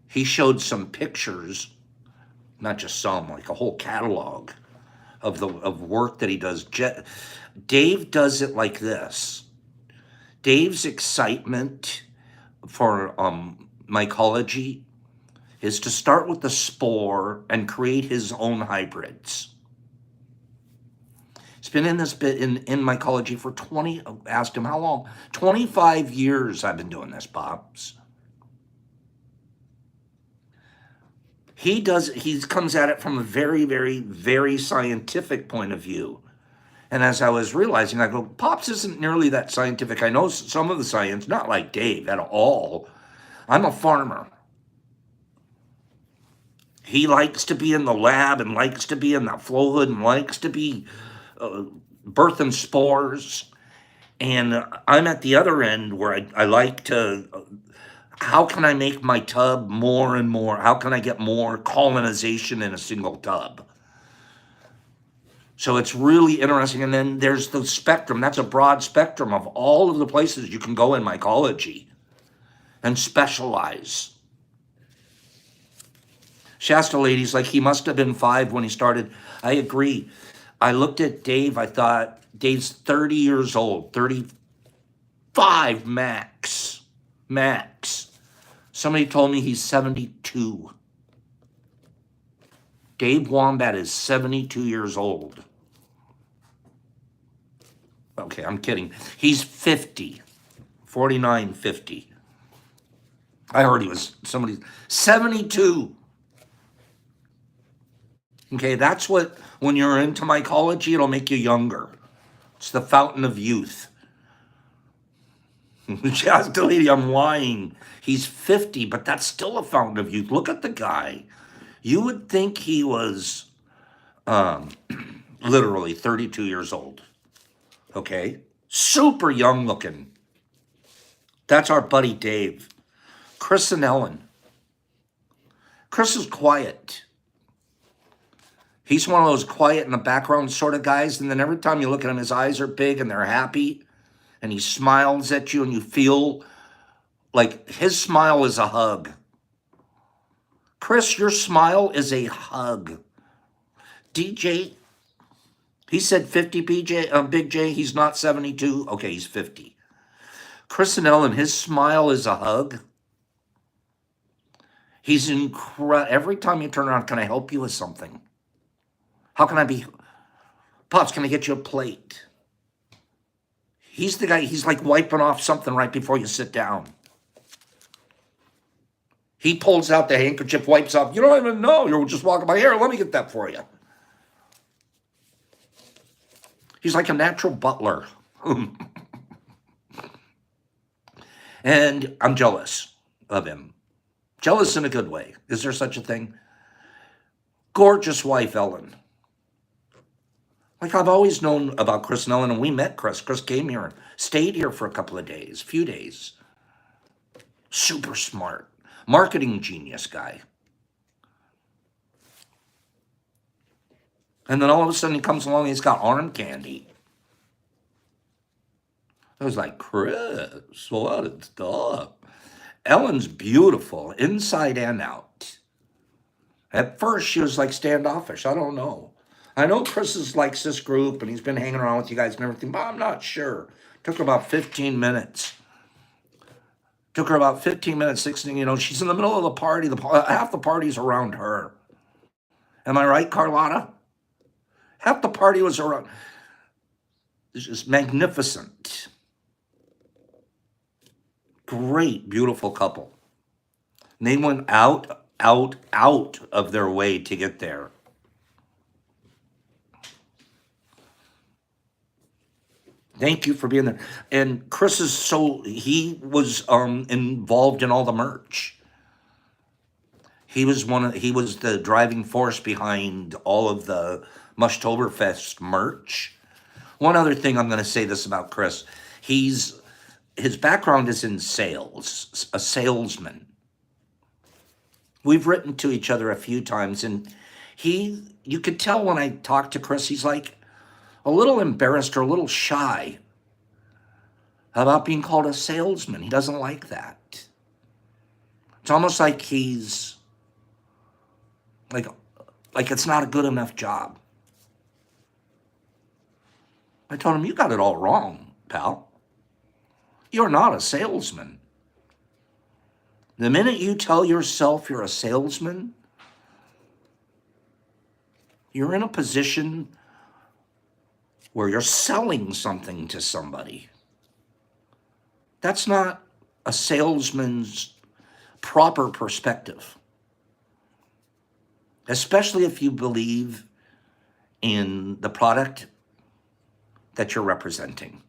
He showed some pictures, not just some, like a whole catalog of work that he does. Dave does it like this. Dave's excitement for mycology is to start with the spore and create his own hybrids. He's been in this bit in mycology for asked him how long? 25 years I've been doing this, Pops. He comes at it from a very, very, very scientific point of view. And as I was realizing, I go, Pops isn't nearly that scientific. I know some of the science, not like Dave at all. I'm a farmer. He likes to be in the lab and likes to be in the flow hood and likes to be birthing spores. And I'm at the other end where I like to, how can I make my tub more and more? How can I get more colonization in a single tub? So it's really interesting. And then there's the spectrum. That's a broad spectrum of all of the places you can go in mycology and specialize. Shasta ladies, like he must have been 5 when he started. I agree. I looked at Dave. I thought, Dave's 30 years old, 35 max. Max. Somebody told me he's 72. Dave Wombat is 72 years old. Okay, I'm kidding. He's 50. 49, 50. I heard he was 72. Okay, that's what, when you're into mycology, it'll make you younger. It's the fountain of youth. She asked the lady, I'm lying. He's 50, but that's still a fountain of youth. Look at the guy. You would think he was literally 32 years old. Okay? Super young looking. That's our buddy Dave. Chris and Ellen. Chris is quiet. He's one of those quiet in the background sort of guys. And then every time you look at him, his eyes are big and they're happy. And he smiles at you and you feel like his smile is a hug. Chris, your smile is a hug. DJ, he said 50, Big J. He's not 72. Okay, he's 50. Chris and Ellen, his smile is a hug. He's incredible. Every time you turn around, can I help you with something? How can I be? Pops, can I get you a plate? He's the guy, he's like wiping off something right before you sit down. He pulls out the handkerchief, wipes off. You don't even know. You're just walking by here. Let me get that for you. He's like a natural butler. And I'm jealous of him. Jealous in a good way. Is there such a thing? Gorgeous wife, Ellen. Like I've always known about Chris and Ellen, and we met Chris. Chris came here and stayed here for a couple of days, few days. Super smart. Marketing genius guy. And then all of a sudden he comes along and he's got arm candy. I was like, Chris, what is up? Ellen's beautiful, inside and out. At first she was like standoffish. I don't know. I know Chris likes this group and he's been hanging around with you guys and everything, but I'm not sure. Took her about 15 minutes. Took her about 15 minutes, 16, she's in the middle of the party. Half the party's around her. Am I right, Carlotta? Half the party was around. It's just magnificent. Great, beautiful couple. And they went out of their way to get there. Thank you for being there. And Chris he was involved in all the merch. He was the driving force behind all of the Mushtoberfest merch. One other thing I'm going to say this about Chris. His background is in sales, a salesman. We've written to each other a few times, and you could tell when I talk to Chris, he's like a little embarrassed or a little shy about being called a salesman. He doesn't like that. It's almost like he's like it's not a good enough job. I told him, you got it all wrong, pal. You're not a salesman. The minute you tell yourself you're a salesman, you're in a position where you're selling something to somebody. That's not a salesman's proper perspective. Especially if you believe in the product that you're representing.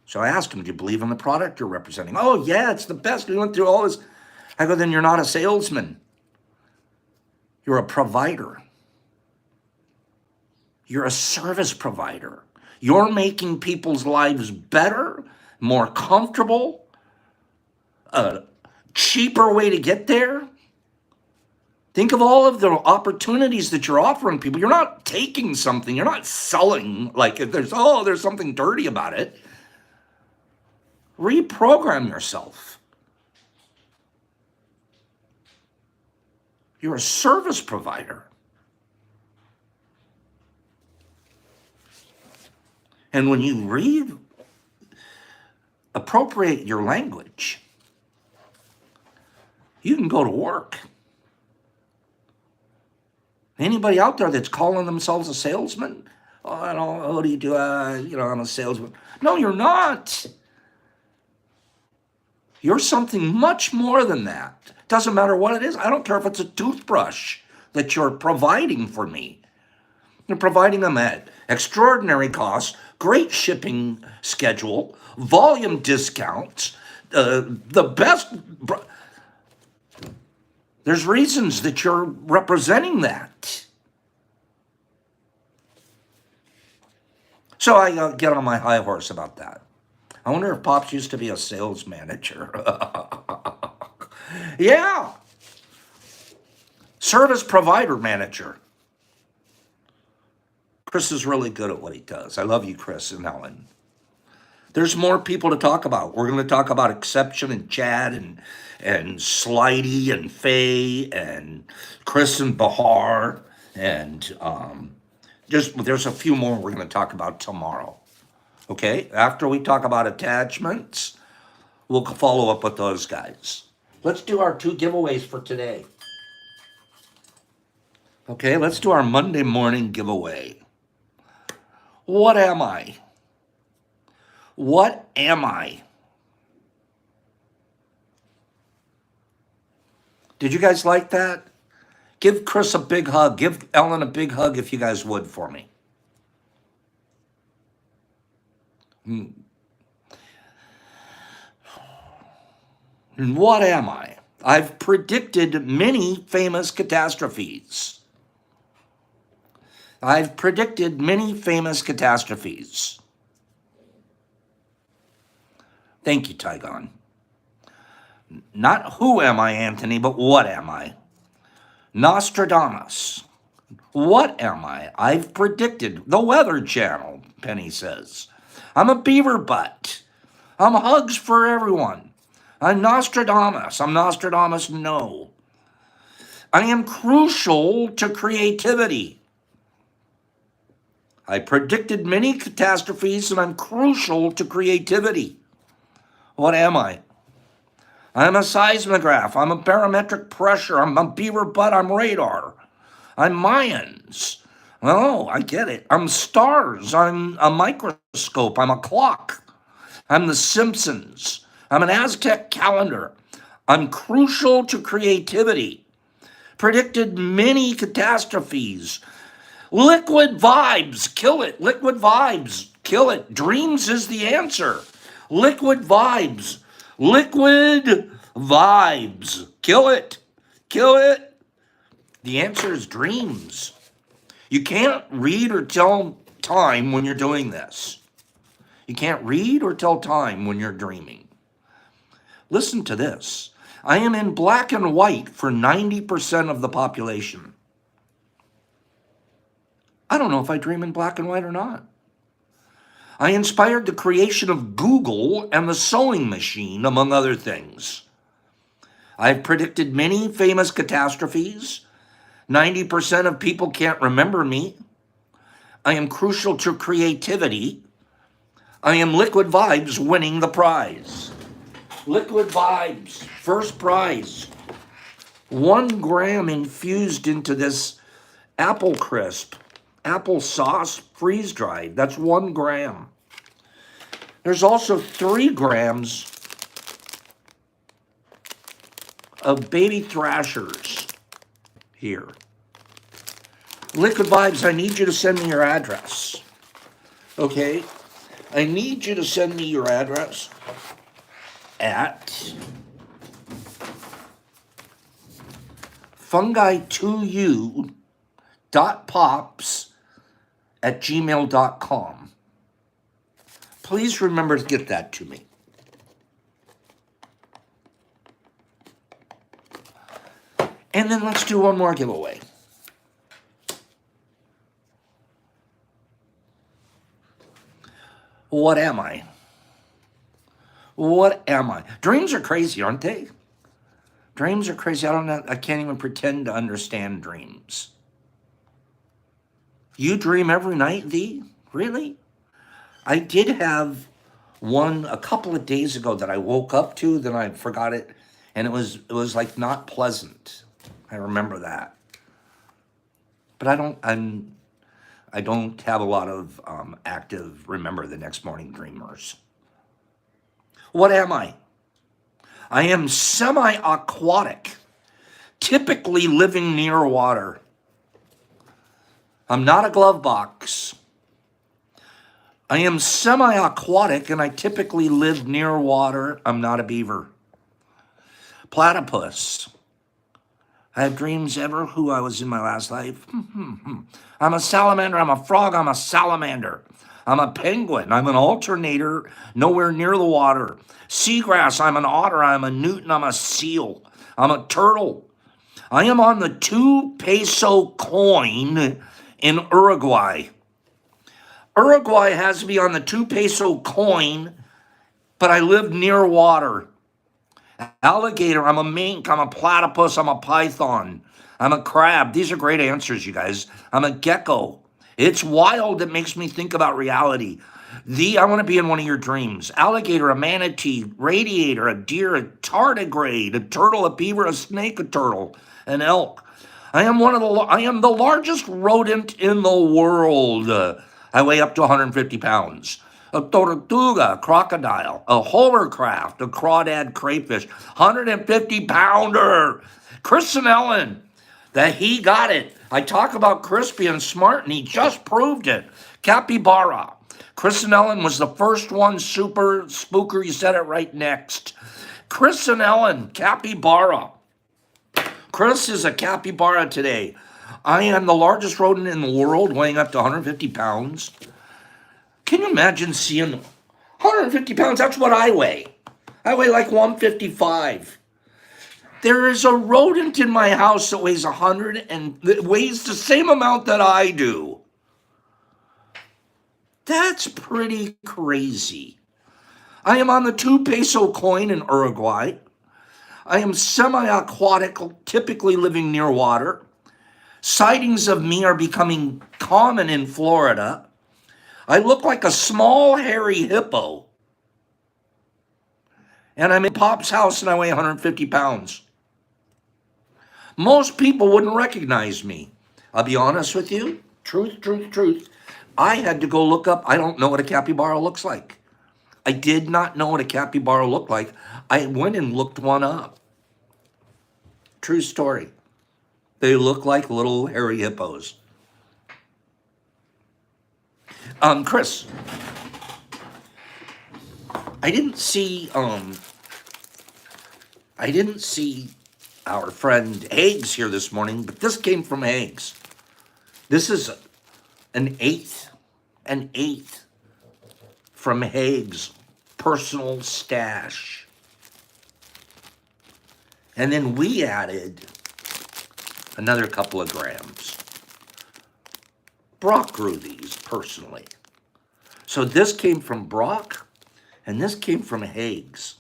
So I asked him, do you believe in the product you're representing? Oh, yeah, it's the best. We went through all this. I go, then you're not a salesman. You're a provider. You're a service provider. You're making people's lives better, more comfortable, a cheaper way to get there. Think of all of the opportunities that you're offering people. You're not taking something. You're not selling like if there's something dirty about it. Reprogram yourself. You're a service provider. And when you appropriate your language, you can go to work. Anybody out there that's calling themselves a salesman? Oh, I don't know, what do you do? I'm a salesman. No, you're not. You're something much more than that. Doesn't matter what it is. I don't care if it's a toothbrush that you're providing for me. You're providing them at extraordinary cost, great shipping schedule, volume discounts, the best. There's reasons that you're representing that. So I get on my high horse about that. I wonder if Pops used to be a sales manager. Yeah. Service provider manager. Chris is really good at what he does. I love you, Chris and Helen. There's more people to talk about. We're going to talk about Exception and Chad and Slidey and Faye and Chris and Bahar and there's a few more we're going to talk about tomorrow. Okay? After we talk about attachments, we'll follow up with those guys. Let's do our 2 giveaways for today. Okay, let's do our Monday morning giveaway. What am I? What am I? Did you guys like that? Give Chris a big hug. Give Ellen a big hug if you guys would for me. And what am I? I've predicted many famous catastrophes. I've predicted many famous catastrophes. Thank you, Tygon. Not who am I, Anthony, but what am I? Nostradamus. What am I? I've predicted. The Weather Channel, Penny says. I'm a beaver butt. I'm hugs for everyone. I'm Nostradamus. I'm Nostradamus, no. I am crucial to creativity. I predicted many catastrophes and I'm crucial to creativity. What am I? I'm a seismograph. I'm a barometric pressure. I'm a beaver butt. I'm radar. I'm Mayans. Oh, I get it. I'm stars. I'm a microscope. I'm a clock. I'm the Simpsons. I'm an Aztec calendar. I'm crucial to creativity. Predicted many catastrophes. Liquid vibes, kill it. Liquid vibes, kill it. Dreams is the answer. Liquid vibes, liquid vibes, kill it. Kill it. The answer is dreams. You can't read or tell time when you're doing this. You can't read or tell time when you're dreaming. Listen to this. I am in black and white for 90% of the population. I don't know if I dream in black and white or not. I inspired the creation of Google and the sewing machine, among other things. I've predicted many famous catastrophes. 90% of people can't remember me. I am crucial to creativity. I am Liquid Vibes winning the prize. Liquid Vibes, first prize. 1 gram infused into this apple crisp. Apple sauce freeze-dried. That's 1 gram. There's also 3 grams of baby thrashers here. Liquid Vibes, I need you to send me your address. Okay? I need you to send me your address at fungi2u.pops@gmail.com. Please remember to get that to me. And then let's do one more giveaway. What am I? What am I? Dreams are crazy, aren't they? Dreams are crazy. I can't even pretend to understand dreams. You dream every night, Thee? Really? I did have one a couple of days ago that I woke up to, then I forgot it, and it was like not pleasant. I remember that. But I don't have a lot of active remember the next morning dreamers. What am I? I am semi-aquatic, typically living near water. I'm not a glove box. I am semi-aquatic and I typically live near water. I'm not a beaver. Platypus. I have dreams ever who I was in my last life. I'm a salamander. I'm a frog. I'm a salamander. I'm a penguin. I'm an alternator nowhere near the water. Seagrass. I'm an otter. I'm a newt and I'm a seal. I'm a turtle. I am on the 2 peso coin in Uruguay. Uruguay has me on the 2 peso coin, but I live near water. Alligator, I'm a mink, I'm a platypus, I'm a python, I'm a crab. These are great answers, you guys. I'm a gecko. It's wild. It makes me think about reality. I want to be in one of your dreams. Alligator, a manatee, radiator, a deer, a tardigrade, a turtle, a beaver, a snake, a turtle, an elk. I am the largest rodent in the world. I weigh up to 150 pounds. A tortuga, a crocodile, a hovercraft, a crawdad crayfish, 150 pounder. Chris and Ellen, that he got it. I talk about Chris being smart, and he just proved it. Capybara. Chris and Ellen was the first one, super spooker. You said it right next. Chris and Ellen, capybara. Chris is a capybara today. I am the largest rodent in the world, weighing up to 150 pounds. Can you imagine seeing 150 pounds? That's what I weigh. I weigh like 155. There is a rodent in my house that weighs 100 and that weighs the same amount that I do. That's pretty crazy. I am on the 2 peso coin in Uruguay. I am semi-aquatic, typically living near water. Sightings of me are becoming common in Florida. I look like a small, hairy hippo. And I'm in Pop's house and I weigh 150 pounds. Most people wouldn't recognize me. I'll be honest with you. Truth. I had to go look up. I don't know what a capybara looks like. I did not know what a capybara looked like. I went and looked one up. True story. They look like little hairy hippos. Chris, I didn't see our friend Hags here this morning, but this came from Hags. This is an eighth from Hags' personal stash. And then we added another couple of grams. Brock grew these personally. So this came from Brock, and this came from Hags.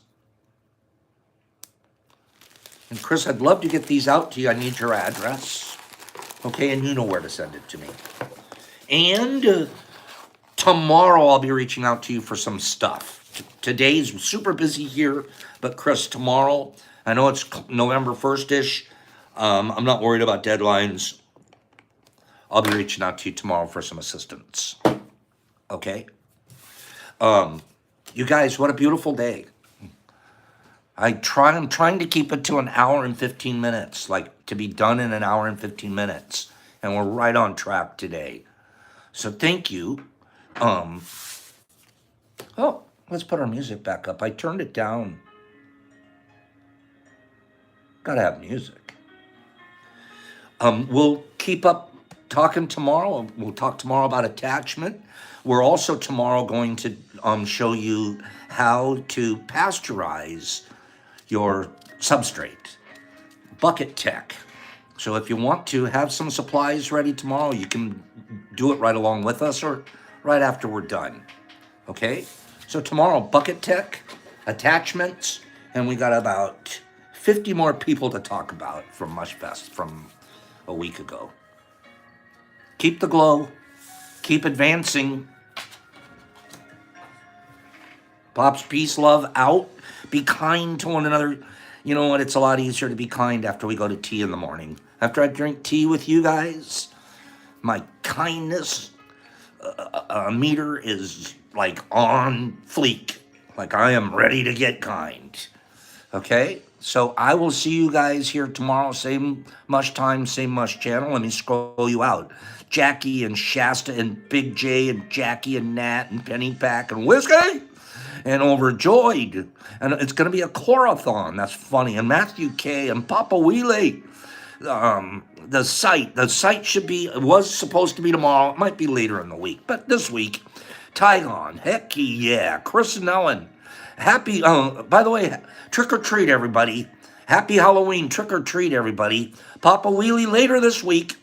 And Chris, I'd love to get these out to you. I need your address. Okay, and you know where to send it to me. And tomorrow I'll be reaching out to you for some stuff. Today's super busy here, but Chris, tomorrow, I know it's November 1st-ish. I'm not worried about deadlines. I'll be reaching out to you tomorrow for some assistance. Okay? You guys, what a beautiful day. I'm trying to keep it to an hour and 15 minutes, like to be done in an hour and 15 minutes. And we're right on track today. So thank you. Oh, let's put our music back up. I turned it down. Gotta have music. We'll keep up talking tomorrow. We'll talk tomorrow about attachment. We're also tomorrow going to show you how to pasteurize your substrate. Bucket Tech. So if you want to have some supplies ready tomorrow, you can do it right along with us or right after we're done. Okay? So tomorrow, Bucket Tech, attachments, and we got about 50 more people to talk about from Mushfest from a week ago. Keep the glow. Keep advancing. Pops, peace, love, out. Be kind to one another. You know what? It's a lot easier to be kind after we go to tea in the morning. After I drink tea with you guys, my kindness meter is like on fleek. Like I am ready to get kind. Okay? So I will see you guys here tomorrow, same mush time, same mush channel. Let me scroll you out. Jackie and Shasta and Big J and Jackie and Nat and Penny Pack and Whiskey and Overjoyed. And it's going to be a chorathon. That's funny. And Matthew K and Papa Wheelie. The site should be, it was supposed to be tomorrow. It might be later in the week, but this week, Tygon, heck yeah, Chris and Ellen. Happy, by the way, trick or treat, everybody. Happy Halloween, trick or treat, everybody. Papa Wheelie later this week.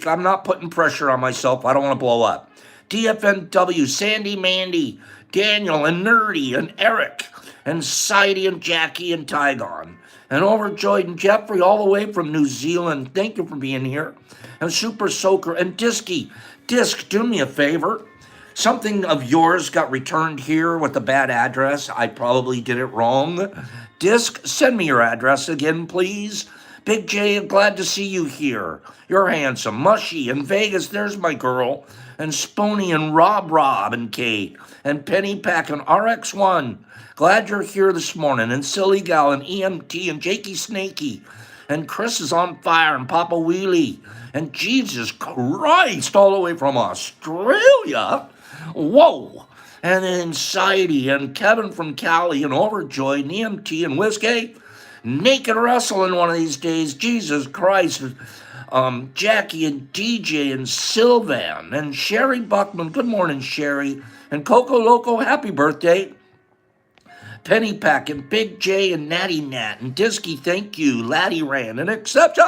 I'm not putting pressure on myself. I don't want to blow up. DFNW, Sandy, Mandy, Daniel, and Nerdy, and Eric, and Sidey, and Jackie, and Tygon, and Overjoyed, and Jeffrey, all the way from New Zealand. Thank you for being here. And Super Soaker, and Disky. Disc, do me a favor. Something of yours got returned here with a bad address. I probably did it wrong. Disc, send me your address again, please. Big J, I'm glad to see you here. You're handsome. Mushy and Vegas, there's my girl. And Spony and Rob and Kate. And Penny Pack and RX1. Glad you're here this morning. And Silly Gal and EMT and Jakey Snakey. And Chris is on fire and Papa Wheelie. And Jesus Christ, all the way from Australia. Whoa. And then Sidey and Kevin from Cali and Overjoyed and EMT and Whiskey. Naked Wrestling one of these days. Jesus Christ. Jackie and DJ and Sylvan and Sherry Buckman. Good morning, Sherry. And Coco Loco, happy birthday. Penny Pack and Big J and Natty Nat and Disky, thank you. Laddie Ran and Exception.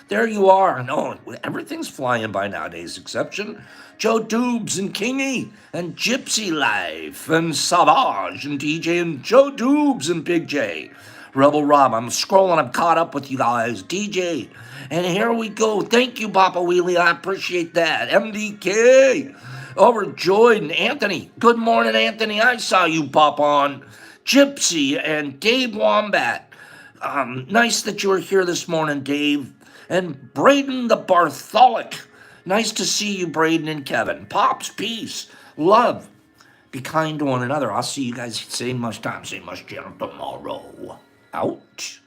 There you are. No, everything's flying by nowadays. Exception. Joe Doobs and Kingy and Gypsy Life and Savage and DJ and Joe Doobs and Big J. Rebel Rob, I'm scrolling, I'm caught up with you guys. DJ, and here we go. Thank you, Papa Wheelie, I appreciate that. MDK, Overjoyed, and Anthony. Good morning, Anthony, I saw you pop on. Gypsy and Dave Wombat. Nice that you were here this morning, Dave. And Braden the Bartholic. Nice to see you, Braden and Kevin. Pops, peace, love. Be kind to one another. I'll see you guys same much time, same much channel tomorrow. Out.